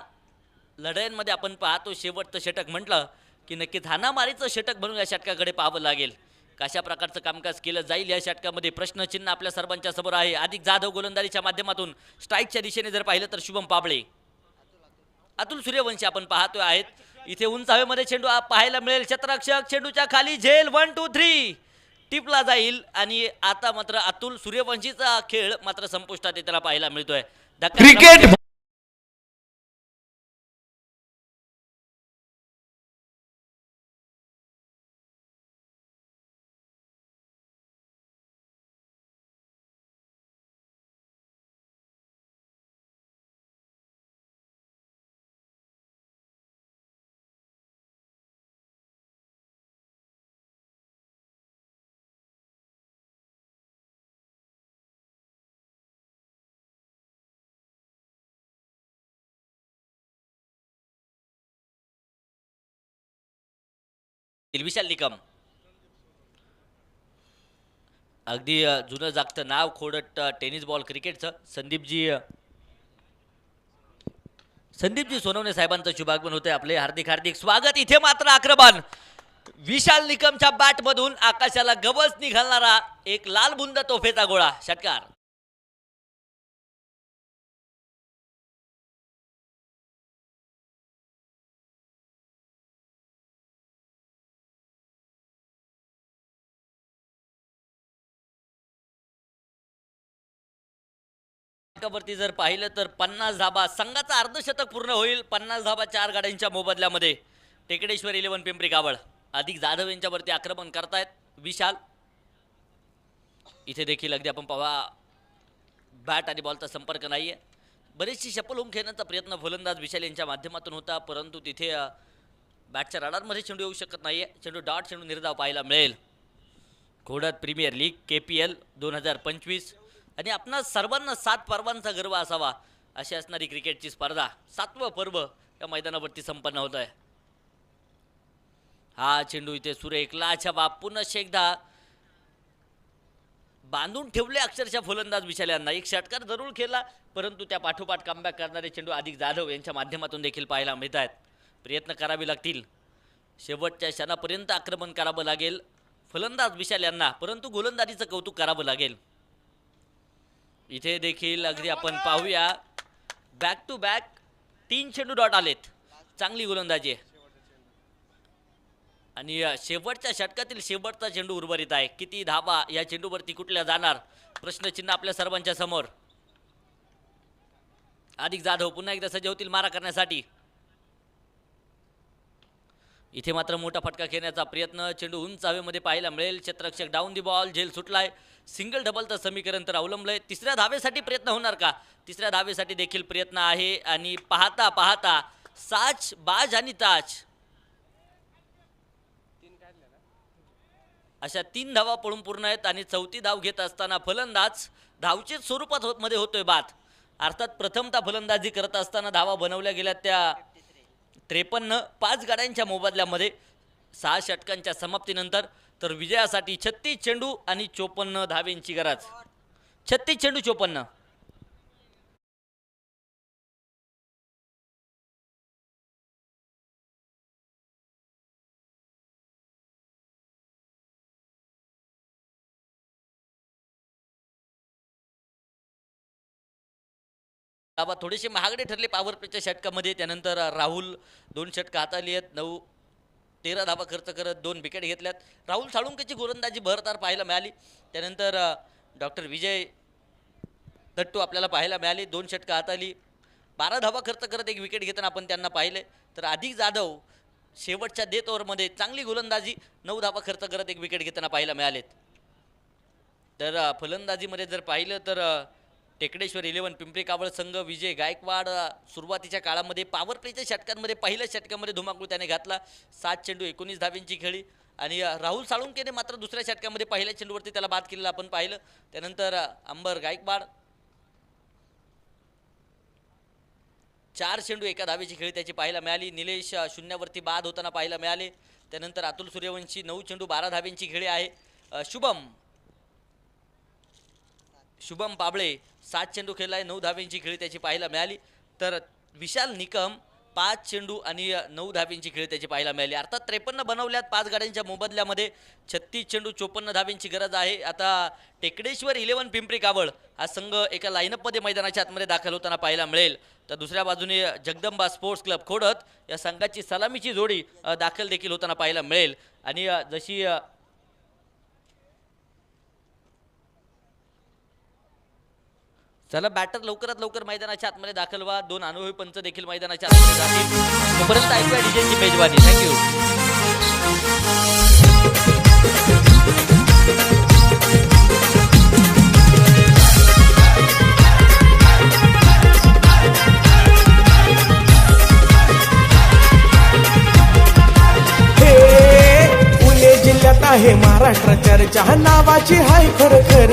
लढाईमध्ये आपण पाहतो शेवटचं षटक म्हटलं की नक्कीच हाणामारीचं षटक म्हणून या षटकाकडे पाहावं लागेल. कशा प्रकारचं कामकाज केलं जाईल या षटकामध्ये प्रश्नचिन्ह आपल्या सर्वांच्या समोर आहे. अधिक जाधव गोलंदाजीच्या माध्यमातून स्ट्राईकच्या दिशेने जर पाहिलं तर शुभम पाबळे, अतुल सूर्यवंशी आपण पाहतोय आहेत. इथे उंच हवेमध्ये चेंडू पाहायला मिळेल. क्षेत्ररक्षक चेंडूच्या खाली झेल 1 2 3 टिपला जाईल, आणि आता मात्र अतुल सूर्यवंशीचा खेळ मात्र संपुष्टात येताना पाहायला मिळतोय. क्रिकेट विशाल निकम, अगदी जुनं जागतं नाव खोडट टेनिस बॉल क्रिकेटचं. संदीपजी सोनवणे साहेबांचं शुभागमन होते. आपले हार्दिक हार्दिक स्वागत. इथे मात्र आक्रमण विशाल निकमच्या बॅटमधून आकाशाला गवस निघालणारा एक लाल बुंद तोफेचा गोळा. षटकार. वरती जर पाहिलं तर 50 धाबा संघाचा अर्धशतक पूर्ण होईल. 50 धाबा 4 गाड्यांच्या मोबदल्यामध्ये. टेकडेश्वर 11 पिंपरी कावळ अधिक जाधव यांच्यावरती आक्रमण करतायत विशाल. इथे देखील अगदी आपण पाहा बॅट आणि बॉलचा संपर्क नाहीये. बरीचशी शपल होऊन खेळण्याचा प्रयत्न फलंदाज विशाल यांच्या माध्यमातून होता, परंतु तिथे बॅटच्या रडारमध्ये चेंडू येऊ शकत नाहीये. चेंडू डॉट चेंडू निर्धाव पाहायला मिळेल. खोडद प्रीमियर लीग KPL 2025, आणि आपणा सर्वांना 7 पर्वांचा गर्व असावा अशी असणारी क्रिकेटची स्पर्धा 7वं पर्व या मैदानावरती संपन्न होत आहे. हा चेंडू इथे सुरेख लाजवाब पुन्हा एकदा बांधून ठेवले अक्षरशः फलंदाज विशाल यांना. एक षटकार जरूर केला, परंतु त्या पाठोपाठ कमबॅक करणारे चेंडू अधिक जाधव यांच्या माध्यमातून देखील पाहायला मिळत आहेत. प्रयत्न करावे लागतील. शेवटच्या क्षणापर्यंत आक्रमण करावं लागेल फलंदाज विशाल यांना, परंतु गोलंदाजीचं कौतुक करावं लागेल. इथे देखील अगदी आपण पाहूया बॅक टू बॅक 3 चेंडू डॉट आलेत. चांगली गोलंदाजी आहे, आणि शेवटच्या षटकातील शेवटचा चेंडू उर्वरित आहे. किती धावा या चेंडूवरती कुठल्या जाणार प्रश्नचिन्ह आपल्या सर्वांच्या समोर. अधिक जाधव पुन्हा एकदा सज्ज होतील मारा करण्यासाठी. इथे मात्र मोठा फटका खेळण्याचा प्रयत्न. चेंडू उंच हवेमध्ये पाहायला मिळेल. क्षेत्ररक्षक डाऊन दी बॉल. झेल सुटलाय. सिंगल डबलचं समीकरण तर अवलंबलंय. तिसऱ्या धावेसाठी प्रयत्न होणार का? तिसऱ्या धावेसाठी देखील प्रयत्न आहे, आणि पाहता पाहता साच बाज आणि ताज अशा 3 धावा पळून पूर्ण आहेत, आणि 4थी धाव घेत असताना फलंदाज धावचे स्वरूपात मध्ये होतोय बाद. अर्थात प्रथमतः फलंदाजी करत असताना धावा बनवल्या गेल्या त्या 53, 5 गाड्यांच्या मोबदल्यामध्ये 6 षटकांच्या समाप्तीनंतर. तर विजयासाठी 36 चेंडू आणि 54 धावेंची गरज. 36 चेंडू 54. धावा थोडेसे महागडे ठरले पॉवर प्लेच्या षटकामध्ये. त्यानंतर राहुल 2 षटकं हाताळली आहेत. 13 धावा खर्च करत 2 विकेट घेतल्यात. राहुल साळुंकेची गोलंदाजी भरदार पाहायला मिळाली. त्यानंतर डॉक्टर विजय दट्टू आपल्याला पाहायला मिळाले. 2 षटकं हाताळली. 12 धावा खर्च करत 1 विकेट घेताना आपण त्यांना पाहिले. तर अधिक जाधव शेवटच्या डेथ ओव्हरमध्ये चांगली गोलंदाजी 9 धावा खर्च करत 1 विकेट घेताना पाहायला मिळालेत. तर फलंदाजीमध्ये जर पाहिलं तर टेकडेश्वर 11 पिंपरी कावळ संघ विजय गायकवाड सुरुवातीच्या काळामध्ये पॉवर प्लेच्या षटकांमध्ये पहिल्या षटकामध्ये धुमाकूळ त्याने घातला. 7 चेंडू 19 धावेंची खेळी. आणि राहुल साळुंकेने मात्र दुसऱ्या षटकामध्ये पहिल्या चेंडूवरती त्याला बाद केलेलं आपण पाहिलं. त्यानंतर अंबर गायकवाड 4 चेंडू 1 धावेची खेळी त्याची पाहायला मिळाली. निलेश शून्यावरती बाद होताना पाहायला मिळाले. त्यानंतर अतुल सूर्यवंशी 9 चेंडू 12 धावेंची खेळी आहे. शुभम पाबळे 7 चेंडू खेळला आहे. 9 धावेंची खेळी त्याची पाहायला मिळाली. तर विशाल निकम 5 चेंडू आणि 9 धावेंची खेळी त्याची पाहायला मिळाली. अर्थात 53 बनवल्यात 5 गाड्यांच्या मोबदल्यामध्ये. 36 चेंडू 54 धावेंची गरज आहे. आता टेकडेश्वर 11 पिंपरी कावळ हा संघ एका लाईनअपमध्ये मैदानाच्या आतमध्ये दाखल होताना पाहायला मिळेल. तर दुसऱ्या बाजूने जगदंबा स्पोर्ट्स क्लब खोडत या संघाची सलामीची जोडी दाखल देखील होताना पाहायला मिळेल. आणि जशी चला बॅटर लवकरात लवकर मैदानाच्या आतमध्ये दाखल व्हा. 2 अनुभवी पंच देखील मैदानाच्या आतमध्ये जातील. तोपर्यंत ऐकूया डीजेची मेजवानी. थँक्यू. आहे महाराष्ट्र चर्चा नावाची हाय खर खर.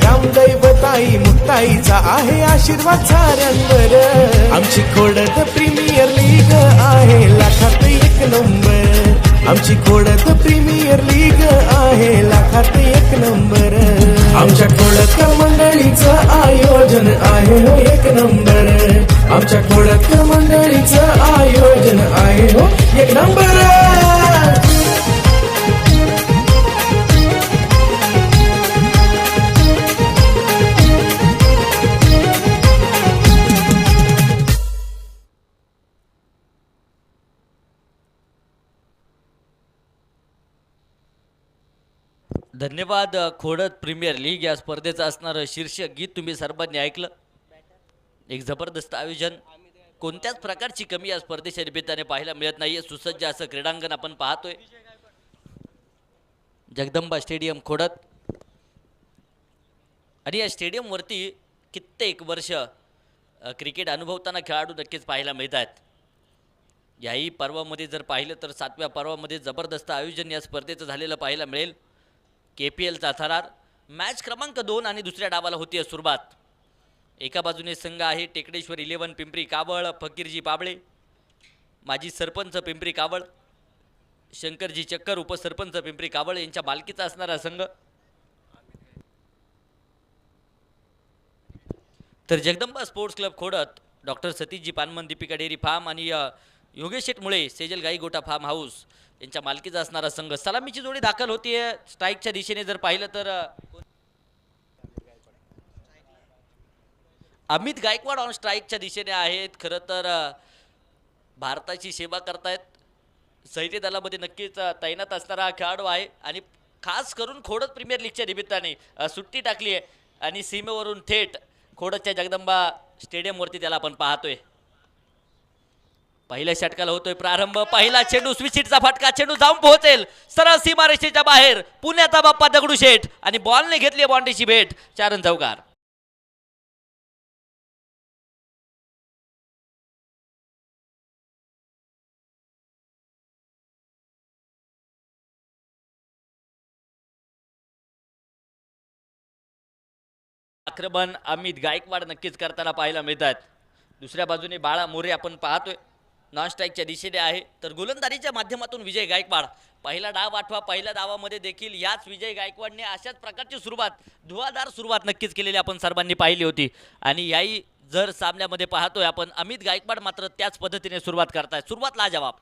रामदैवताई मुक्ताईचा आहे आशीर्वाद साऱ्यांवर. आमची खोडत प्रीमियर लीग आहे लाखात 1 नंबर. आमची खोडत प्रीमियर लीग आहे लाखात 1 नंबर. आमच्या खोडत मंडळीचं आयोजन आहे 1 नंबर. आमच्या खोडत मंडळीचं आयोजन आहे 1 नंबर. धन्यवाद. खोडत प्रीमियर लीग या स्पर्धेचं असणारं शीर्षक गीत तुम्ही सर्वांनी ऐकलं. एक जबरदस्त आयोजन. कोणत्याच प्रकारची कमी या स्पर्धेच्या निमित्ताने पाहायला मिळत नाहीये. सुसज्ज असं क्रीडांगण आपण पाहतोय. जगदंबा स्टेडियम खोडत. आणि या स्टेडियमवरती कित्येक वर्ष क्रिकेट अनुभवताना खेळाडू नक्कीच पाहायला मिळत आहेत. याही पर्वामध्ये जर पाहिलं तर 7व्या पर्वामध्ये जबरदस्त आयोजन या स्पर्धेचं झालेलं पाहायला मिळेल. KPLचा थरार. मॅच क्रमांक 2 आणि दुसऱ्या डावाला होती सुरुवात. एका बाजूने संघ आहे टेकडेश्वर 11 पिंपरी कावळ. फकीरजी पाबळे माजी सरपंच पिंपरी कावळ, शंकरजी चक्कर उपसरपंच पिंपरी कावळ यांच्या मालकीचा असणारा संघ. तर Jagdamba sports club खोडत doctor सतीशजी पानमन Deepika dairy form आणि योगेश शेटमुळे सेजल गाई गोटा फार्म हाऊस यांच्या मालकीचा असणारा संघ. सलामीची जोडी दाखल होतीये स्ट्राईकच्या दिशेने. जर पाहिलं तर अमित गायकवाड ऑन स्ट्राईकच्या दिशेने आहेत. खरं तर भारताची सेवा करतायत. सैन्य दलामध्ये नक्कीच तैनात असणारा खेळाडू आहे. आणि खास करून खोडत प्रीमियर लीगच्या निमित्ताने सुट्टी टाकली आहे. आणि सीमेवरून थेट खोडतच्या जगदंबा स्टेडियमवरती त्याला आपण पाहतोय. पहिल्या षटकाला होतोय प्रारंभ. पहिला चेंडू स्विचिटचा फटका. चेंडू जाऊन पोहोचेल सरळ सीमारेषेच्या बाहेर. पुण्याचा बाप्पा दगडूशेठ आणि बॉलने घेतली बाउंड्रीची भेट. 4 रन चौकार. आक्रमण अमित गायकवाड नक्कीच करताना पाहायला मिळतात. दुसऱ्या बाजूने बाळा मोरे आपण पाहतोय नॉन स्ट्राईकच्या दिशेने आहे. तर गोलंदाजीच्या माध्यमातून विजय गायकवाड पहिला डाव आठवा. पहिल्या डावामध्ये देखील याच विजय गायकवाडने अशाच प्रकारची सुरुवात धुवाधार सुरुवात नक्कीच केलेली आपण सर्वांनी पाहिली होती. आणि याही जर सामन्यामध्ये पाहतोय आपण अमित गायकवाड मात्र त्याच पद्धतीने सुरुवात करतायत. सुरुवात लाजवाब.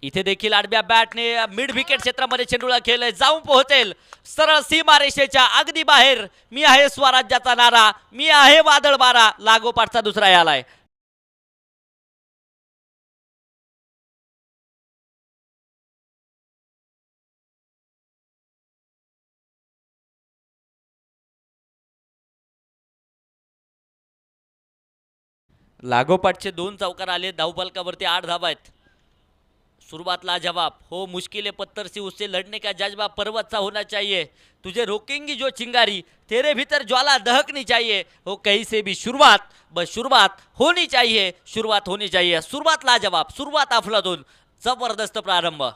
इथे देखील आडव्या बॅटने मिड विकेट क्षेत्रामध्ये चेंडूला खेळलंय. जाऊन पोहोचेल सरळ सीमारेषेच्या अगदी बाहेर. मी आहे स्वराज्याचा नारा, मी आहे वादळ बारा. लागोपाठचा दुसरा आलाय. लागोपाठचे 2 चौकार आले. धावफलकावरती 8 धावा आहेत. शुरुआत लाजवाब. हो मुश्किल पत्थर से उससे लड़ने का जज्बा पर्वत सा होना चाहिए. तुझे रोकेंगी जो चिंगारी तेरे भीतर ज्वाला दहकनी चाहिए. हो कहीं से भी शुरुआत बस शुरुआत होनी चाहिए. शुरुआत होनी चाहिए. सुरुवात लाजवाब. सुरुवात अफलातून. जबरदस्त प्रारंभ.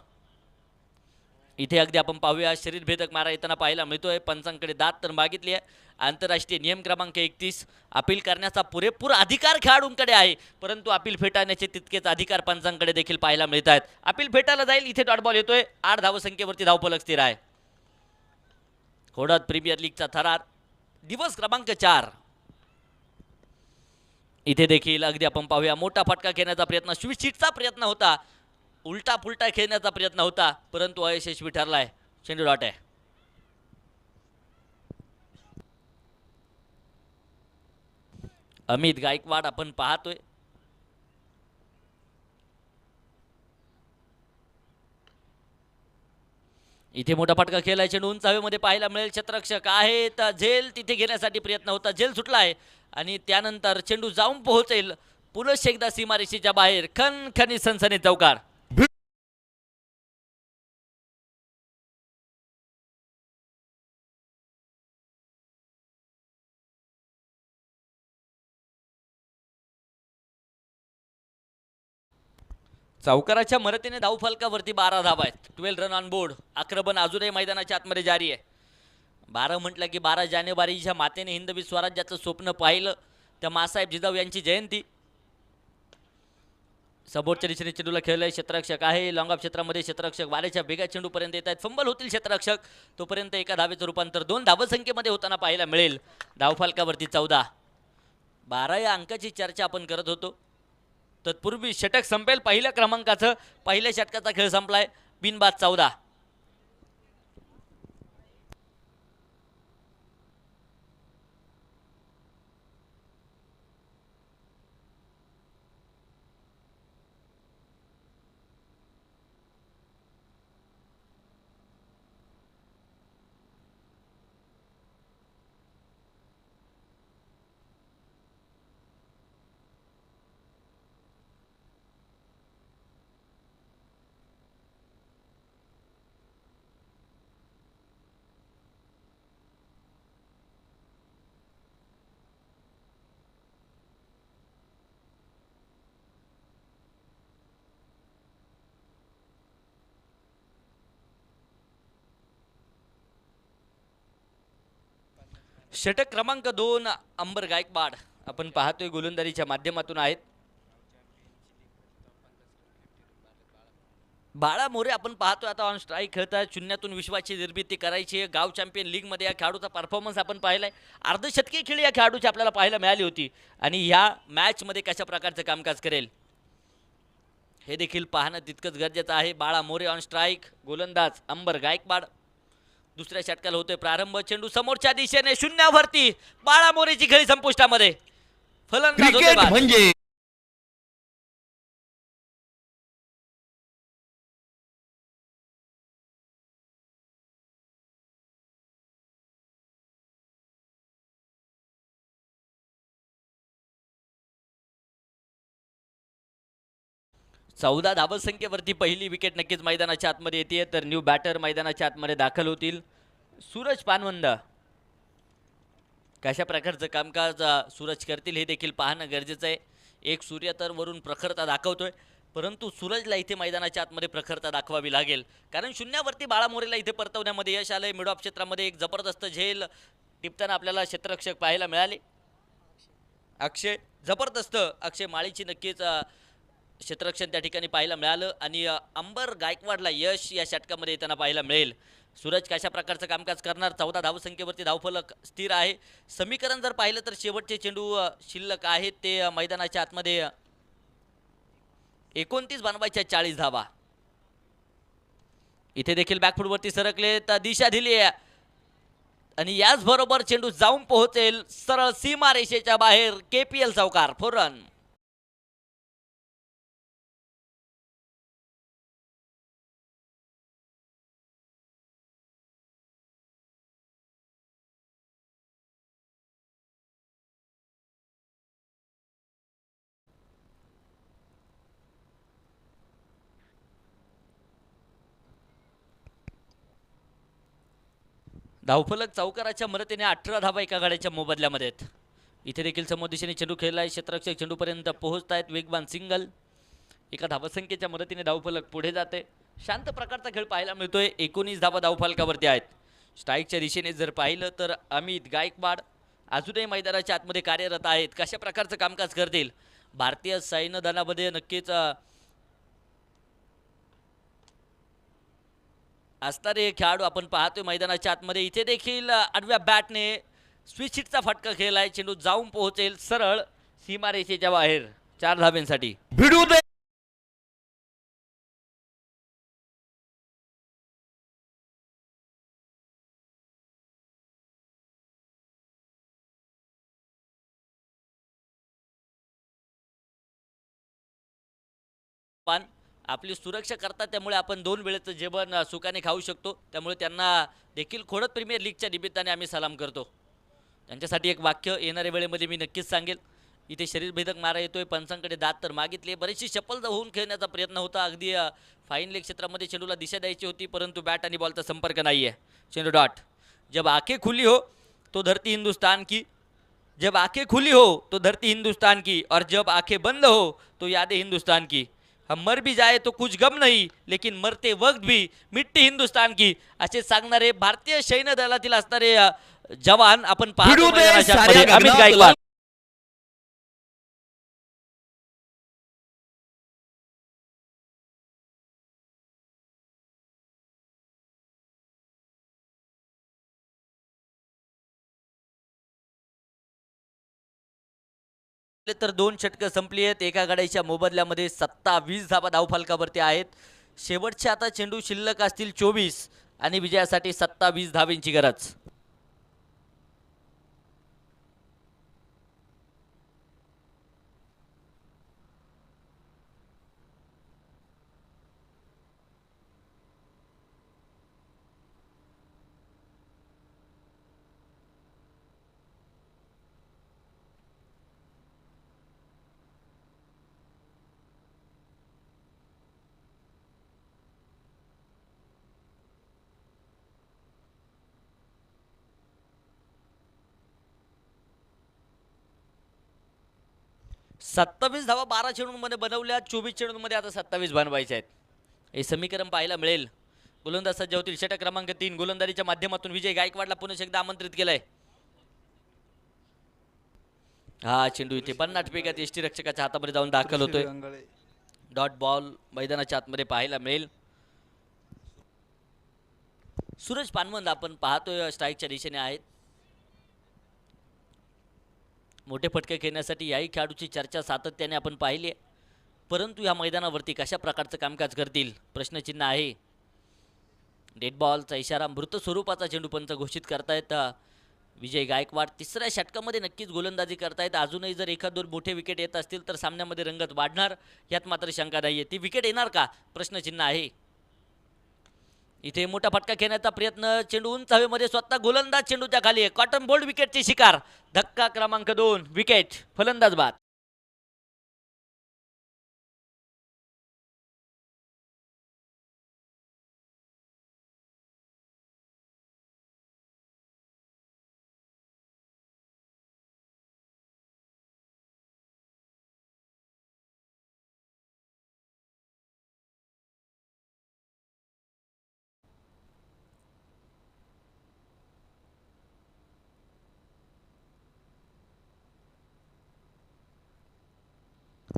इथे अगदी आपण पाहूया शरीरभेदक मारा येताना पाहायला मिळतोय. पंचांकडे दाद तर मागितली आहे. आंतरराष्ट्रीय नियम क्रमांक 31 अपील करण्याचा पुरेपूर अधिकार खेळाडूंकडे आहे, परंतु अपील फेटाळण्याचे तितकेच अधिकार पंचांकडे देखील पाहायला मिळत आहेत. अपील फेटाळला जाईल. इथे डॉट बॉल येतोय. 8 धावसंख्येवरती धावफलक स्थिर आहे. खोडात प्रीमियर लीगचा थरार दिवस क्रमांक 4. इथे देखील अगदी आपण पाहूया मोठा फटका खेळण्याचा प्रयत्न, स्विचिटचा प्रयत्न होता, उलटा पुलटा खेळण्याचा प्रयत्न होता, परंतु अयशस्वी ठरलाय. चेंडू डॉट आहे. अमित गायकवाड आपण पाहतोय. इथे मोठा फटका खेळलाय. चेंडू उंच हवेमध्ये पाहायला मिळेल. क्षेत्ररक्षक आहे तर झेल तिथे घेण्यासाठी प्रयत्न होता. झेल सुटलाय आणि त्यानंतर चेंडू जाऊन पोहोचेल पुनश्च एकदा सीमारेषेच्या बाहेर. खणखणी सनसनी चौकार. चौकाराच्या मदतीने धावफलकावरती 12 धावा आहेत. 12 रन ऑन बोर्ड. आक्रमण अजूनही मैदानाच्या आतमध्ये जारी आहे. 12 म्हटलं की 12 जानेवारीच्या मातेने हिंदवी स्वराज्याचं स्वप्न पाहिलं त्या मासाहेब जिजाऊ यांची जयंती. समोरच्या दिशेने चेंडूला खेळलाय. क्षेत्ररक्षक आहे. लॉंग ऑफ क्षेत्रामध्ये क्षेत्ररक्षक वाऱ्याच्या वेगात चेंडूपर्यंत येत आहेत. फंबल होतील क्षेत्ररक्षक, तोपर्यंत एका धावेचं रूपांतर 2 धावसंख्येमध्ये होताना पाहायला मिळेल. धावफलकावरती 14. 12 या अंकाची चर्चा आपण करत होतो. तत्पूर्वी षटक संपेल पहिल्या क्रमांकाचं. पहिल्या षटकाचा खेळ संपलाय. बिनबाद 14. षटक क्रमांक 2 अंबर गायकवाड आपण पाहतोय गोलंदाजीच्या माध्यमातून आहेत. बाळा मोरे आपण पाहतोय आता ऑन स्ट्राईक खेळतात. शून्यातून विश्वाची निर्मिती करायची आहे. गाव चॅम्पियन लीगमध्ये या खेळाडूचा परफॉर्मन्स आपण पाहिलाय. अर्धशतकी खेळी या खेळाडूची आपल्याला पाहायला मिळाली होती आणि ह्या मॅचमध्ये कशा प्रकारचं कामकाज करेल हे देखील पाहणं तितकंच गरजेचं आहे. बाळा मोरे ऑन स्ट्राईक. गोलंदाज अंबर गायकवाड. दुसऱ्या षटकाला होतोय प्रारंभ. चेंडू समोरच्या दिशेने शून्यावरती. बाळा मोरेची खेळी संपुष्टामध्ये. फलंदाज होते बाद. म्हणजे चौदा धावसंख्येवरती पहिली विकेट नक्कीच मैदानाच्या आतमध्ये येते. तर न्यू बॅटर मैदानाच्या आतमध्ये दाखल होतील. सूरज पानवंद कशा प्रकारचं कामकाज सूरज करतील हे देखील पाहणं गरजेचं आहे. एक सूर्य तर वरून प्रखरता दाखवतोय, परंतु सूरजला इथे मैदानाच्या आतमध्ये प्रखरता दाखवावी लागेल, कारण शून्यावरती बाळा मोरेला इथे परतवण्यामध्ये यश आलंय. मिड ऑफ क्षेत्रामध्ये एक जबरदस्त झेल टिपताना आपल्याला क्षेत्ररक्षक पाहायला मिळाले. अक्षय जबरदस्त, अक्षय माळीची नक्कीच क्षेत्ररक्षण त्या ठिकाणी पाहायला मिळालं आणि अंबर गायकवाडला यश या षटकामध्ये येताना पाहायला मिळेल. सूरज कशा प्रकारचं कामकाज करणार, 14 धावसंख्येवरती धावफलक स्थिर आहे. समीकरण जर पाहिलं तर शेवटचे चेंडू शिल्लक आहेत ते मैदानाच्या आतमध्ये 29 बनवायच्या 40 धावा. इथे देखील बॅकफुटवरती सरकले तर दिशा दिली आहे आणि याचबरोबर चेंडू जाऊन पोहोचेल सरळ सीमा रेषेच्या बाहेर. KPL चौकार 4 रन. धावफलक चौकाराच्या मदतीने 18 धावा एका गाड्याच्या मोबदल्यामध्ये आहेत. इथे देखील समोर दिशेने चेंडू खेळलाय, क्षेत्ररक्षक चेंडूपर्यंत पोहोचतायत. वेगवान सिंगल, एका धावसंख्येच्या मदतीने धावफलक पुढे जाते. शांत प्रकारचा खेळ पाहायला मिळतोय. 19 धावा धावफलकावरती आहेत. स्ट्राईकच्या दिशेने जर पाहिलं तर अमित गायकवाड अजूनही मैदानाच्या आतमध्ये कार्यरत आहेत. कशा प्रकारचं कामकाज करतील भारतीय सैन्य दलामध्ये नक्कीच असणारे खेळाडू आपण पाहतोय मैदानाच्या आतमध्ये. इथे देखील आडव्या बॅटने स्विच हिटचा फटका खेळलाय. चेंडू जाऊन पोहोचेल सरळ सीमारेषेच्या बाहेर 4 धाब्यांसाठी. भिडू दे. पण आपली सुरक्षा करतात त्यामुळे आपण 2 वेळेचं जेवण सुखाने खाऊ शकतो. त्यामुळे त्यांना देखील खोडद प्रीमियर लीगच्या निमित्ताने आम्ही सलाम करतो. त्यांच्यासाठी एक वाक्य येणाऱ्या वेळेमध्ये मी नक्कीच सांगेल. इथे शरीरभेदक मारा येतोय, पंचांकडे दात तर मागितले, बरीचशी चप्पल होऊन खेळण्याचा प्रयत्न होता. अगदी फाईन लेग क्षेत्रामध्ये चेंडूला दिशा द्यायची होती, परंतु बॅट आणि बॉलचा संपर्क नाही आहे. चेंडू डॉट. जब आंखें खुली हो तो धरती हिंदुस्तान की, जब आंखें खुली हो तो धरती हिंदुस्तान की, और जब आंखें बंद हो तो यादें हिंदुस्तान की. हम मर भी जाए तो कुछ गम नहीं, लेकिन मरते वक्त भी मिट्टी हिंदुस्तान की, असे सांगणारे भारतीय सैन्य दलातील असणारे जवान आपण पाहतो भिडू दे मैदानाच्या साऱ्या आतमध्ये. अमित गगनात गायकवाड तर 2 षटकं संपली आहेत. एका गाड्याच्या मोबदल्यामध्ये 27 धावा धावफलकावरती आहेत. शेवटचे आता चेंडू शिल्लक असतील 24 आणि विजयासाठी 27 धावेंची गरज. सत्तावीस धावा 12 चेंडूंमध्ये बनवल्या, 24 चेंडूंमध्ये आता 27 बनवायचे आहेत. हे समीकरण पाहायला मिळेल. गोलंदाज सज्ज होतील. षटक क्रमांक 3 गोलंदाजीच्या माध्यमातून विजय गायकवाडला पुन्हा एकदा आमंत्रित केलंय. हा चेंडू इथे 50 पेगात यष्टीरक्षकाच्या हातामध्ये जाऊन दाखल होतोय. डॉट बॉल मैदानाच्या आतमध्ये पाहायला मिळेल. सूरज पानवंत आपण पाहतोय स्ट्राईकच्या दिशेने आहेत. मोठे फटके खेळण्यासाठी याही खेळाडूची चर्चा सातत्याने आपण पाहिली आहे, परंतु या मैदानावरती कशा प्रकारचं कामकाज करतील प्रश्नचिन्ह आहे. डेड बॉलचा इशारा, मृत स्वरूपाचा चेंडू पंच घोषित करतायत विजय गायकवाड. तिसऱ्या षटकामध्ये नक्कीच गोलंदाजी करतायत. अजूनही जर 1-2 मोठे विकेट येत असतील तर सामन्यामध्ये रंगत वाढणार, यात मात्र शंका नाही आहे. ती विकेट येणार का प्रश्नचिन्ह आहे. इथे मोठा फटका खेळण्याचा प्रयत्न, चेंडू उंच हवेमध्ये, स्वतः गोलंदाज चेंडूच्या खाली आहे. कॉटन बोल्ड विकेटची शिकार. धक्का क्रमांक 2, विकेट, फलंदाज बाद.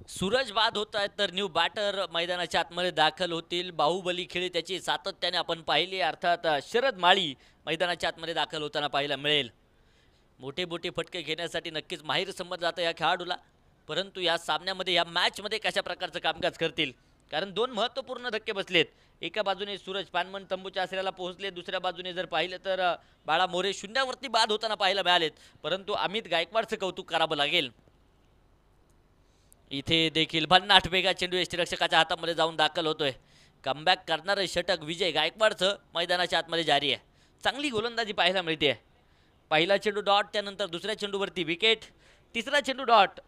सूरज बाद होत आहेत तर न्यू बॅटर मैदानाच्या आतमध्ये दाखल होतील. बाहुबली खेळी त्याची सातत्याने आपण पाहिली. अर्थात शरद माळी मैदानाच्या आतमध्ये दाखल होताना पाहायला मिळेल. मोठे मोठे फटके घेण्यासाठी नक्कीच माहीर समजलं जातं या खेळाडूला. परंतु या सामन्यामध्ये या मॅचमध्ये कशा प्रकारचं कामकाज करतील, कारण दोन महत्त्वपूर्ण धक्के बसलेत. एका बाजूने सूरज पानमन तंबूच्या आसऱ्याला पोहोचले, दुसऱ्या बाजूने जर पाहिलं तर बाळा मोरे शून्यावरती बाद होताना पाहायला मिळालेत. परंतु अमित गायकवाडचं कौतुक करावं लागेल. इथे देखील भन्नाट वेगा चेंडू यष्टीरक्षकाच्या हातामध्ये जाऊन दाखल होतोय. कमबॅक करणारं षटक विजय गायकवाडचं मैदानाच्या आतमध्ये जारी आहे. चांगली गोलंदाजी पाहायला मिळते. पहिला चेंडू डॉट, त्यानंतर दुसऱ्या चेंडूवरती विकेट, तिसरा चेंडू डॉट.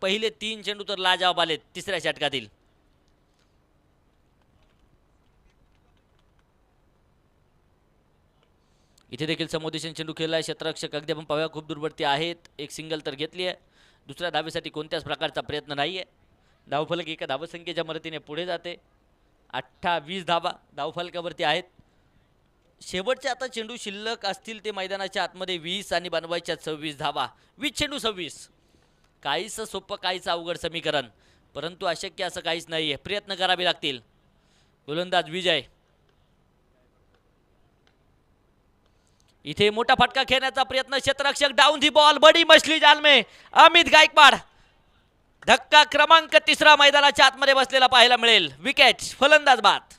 पहिले 3 चेंडू तर लाजवाब आलेत तिसऱ्या षटकातील. इथे देखील समुदेशन चेंडू खेळलाय. क्षेत्ररक्षक अगदी आपण पाहूया खूप दूरवरती आहेत. एक सिंगल तर घेतली आहे. दुसऱ्या धावेसाठी कोणत्याच प्रकारचा प्रयत्न नाही आहे. धावफलक एका धावसंख्येच्या मदतीने पुढे जाते. 28 धावा धावफलकावरती आहेत. शेवटचे आता चेंडू शिल्लक असतील ते मैदानाच्या आतमध्ये 20 आणि बनवायच्या 26 धावा. 20 चेंडू 26. काहीच सोपं काहीच अवघड समीकरण, परंतु अशक्य असं काहीच नाही आहे. प्रयत्न करावे लागतील. गोलंदाज विजय. इथे मोठा फटका खेळण्याचा प्रयत्न. क्षेत्ररक्षक डाऊन दी बॉल. बडी मछली जाल में अमित गायकवाड. धक्का क्रमांक 3 मैदानाच्या आतमध्ये बसलेला पाहायला मिळेल. विकेट. फलंदाज बाद.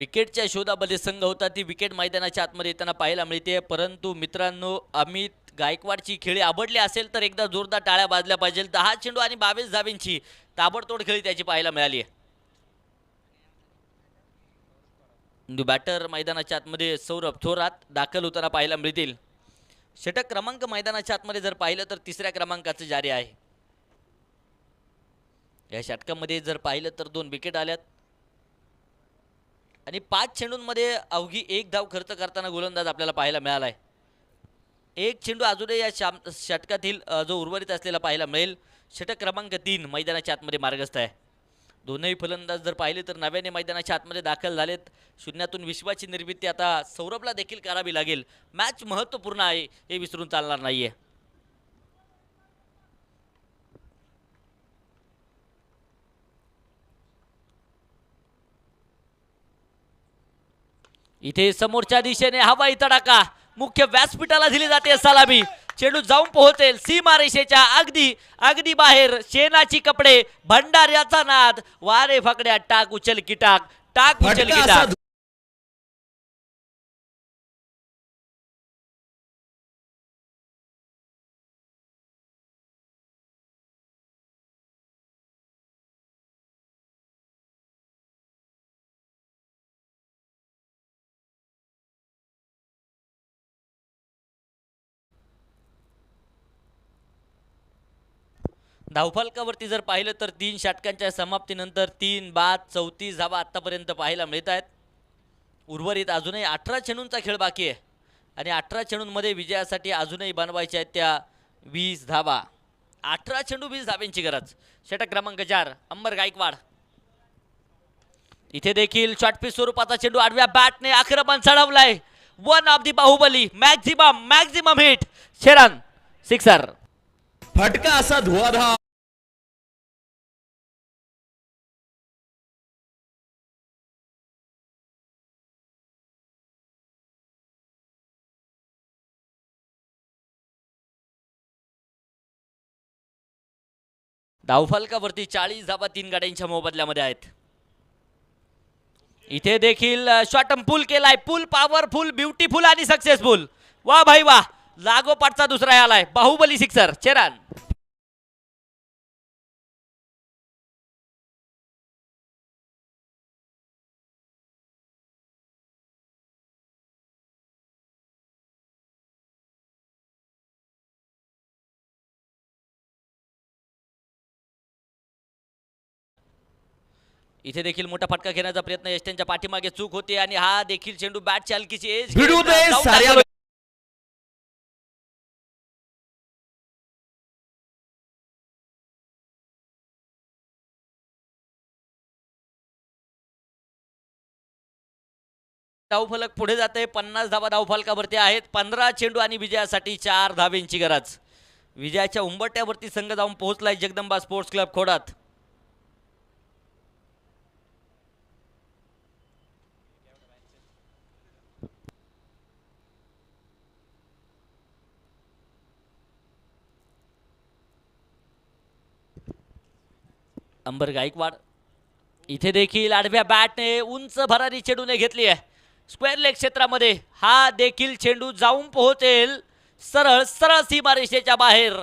विकेटच्या शोधामध्ये संघ होता. ती विकेट मैदानाच्या आतमध्ये येताना पाहायला मिळते. परंतु मित्रांनो, अमित गायकवाडची खेळी आवडली असेल तर एकदा जोरदार टाळ्या वाजल्या पाहिजे. 10 चेंडू आणि 22 धावेंची ताबडतोड खेळी त्याची पाहायला मिळाली आहे. बॅटर मैदानाच्या आतमध्ये सौरभ थोरात दाखल होताना पाहायला मिळतील. षटक क्रमांक मैदानाच्या आतमध्ये जर पाहिलं तर 3ऱ्या क्रमांकाचं जारी आहे. या षटकामध्ये जर पाहिलं तर 2 विकेट आल्यात आणि 5 चेंडूंमध्ये अवघी 1 धाव खर्च करताना गोलंदाज आपल्याला पाहायला मिळाला आहे. 1 चेंडू अजूनही या षटकातील जो उर्वरित असलेला पाहायला मिळेल. षटक क्रमांक 3 मैदानाच्या आतमध्ये मार्गस्थ आहे. दोनही फलंदाज जर पाहिले तर नव्याने मैदानाच्या आतमध्ये दाखल झालेत. शून्यातून विश्वाची निर्मिती आता सौरभला देखील करावी लागेल. मॅच महत्त्वपूर्ण आहे हे विसरून चालणार नाहीये. इथे समोरच्या दिशेने हवाई तडाखा. मुख्य व्यासपीठाला दिली जाते सलामी. चेंडू जाऊन पोहोचेल सीमारेषेच्या अगदी अगदी बाहेर. शेणाची कपडे, भंडाऱ्याचा नाद, वारे फकड्या, टाक उचल की टाक, टाक उचल की टाक. धावफलकावरती जर पाहिलं तर 3 षटकांच्या समाप्तीनंतर 3 बाद 34 धावा आतापर्यंत पाहायला मिळत आहेत. उर्वरित अजूनही 18 चेंडूंचा खेळ बाकी आहे आणि 18 चेंडूंमध्ये विजयासाठी अजूनही बनवायच्या आहेत त्या 20 धावा. 18 चेंडू 20 धाव्यांची गरज. षटक क्रमांक 4 अंबर गायकवाड. इथे देखील शॉर्टपिच स्वरूपाचा चेंडू आडव्या बॅटने आक्रमण चढवलाय. One of the Baahubali. Maximum hit. शेरन सिक्सर. फटका असा धुवाधार. धावफलकावरती 40 धावा 3 गाड्यांच्या मोबदल्यामध्ये आहेत. इथे देखील शॉटम पूल केलाय. पूल पॉवरफुल, ब्युटीफुल आणि सक्सेसफुल. वा भाई वा. लागोपाठचा दुसरा आलाय. बाहुबली सिक्सर. चेरान. इथे देखील मोठा फटका घेण्याचा प्रयत्न यष्ट्यांच्या पाठीमागे चूक होते आणि हा देखील चेंडू बॅट चालकीची एज भिडू दे साऱ्या धावफलक पुढे जाते. 50 धावा धावफलकावरती आहेत. 15 चेंडू आणि विजयासाठी 4 धावेंची गरज. विजयाच्या उंबरट्यावरती संघ जाऊन पोहोचलाय जगदंबा स्पोर्ट्स क्लब खोडात. अंबर गायकवाड इथे देखील आडव्या बॅटने उंच भरारी चेंडूने घेतली आहे स्क्वेअर लेग क्षेत्रामध्ये. हा देखील चेंडू जाऊन पोहोचेल सरळ सरळ सीमारेषेच्या बाहेर.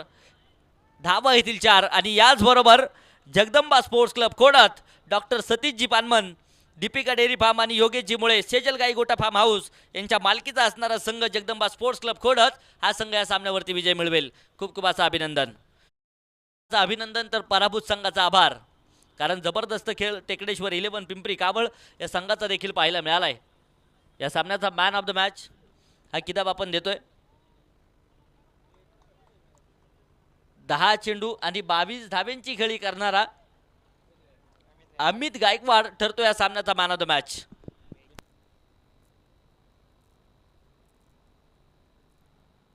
धावा येथील 4 आणि याचबरोबर जगदंबा स्पोर्ट्स क्लब खोडात डॉक्टर सतीशजी पानमन, दीपिका डेअरी फार्म आणि योगेशजी मुळे, सेजल गाईगोटा फार्म हाऊस यांच्या मालकीचा असणारा संघ जगदंबा स्पोर्ट्स क्लब खोडात हा संघ या सामन्यावरती विजय मिळवेल. खूप खूप असं अभिनंदन. अभिनंदन तर पराभूत संघाचा आभार, कारण जबरदस्त खेळ टेकडेश्वर 11 पिंपरी कावळ या संघाचा देखील पाहायला मिळालाय. या सामन्याचा मॅन ऑफ द मॅच हा किताब आपण देतोय. 10 चेंडू आणि 22 धावेंची खेळी करणारा अमित गायकवाड ठरतो या सामन्याचा मॅन ऑफ द मॅच.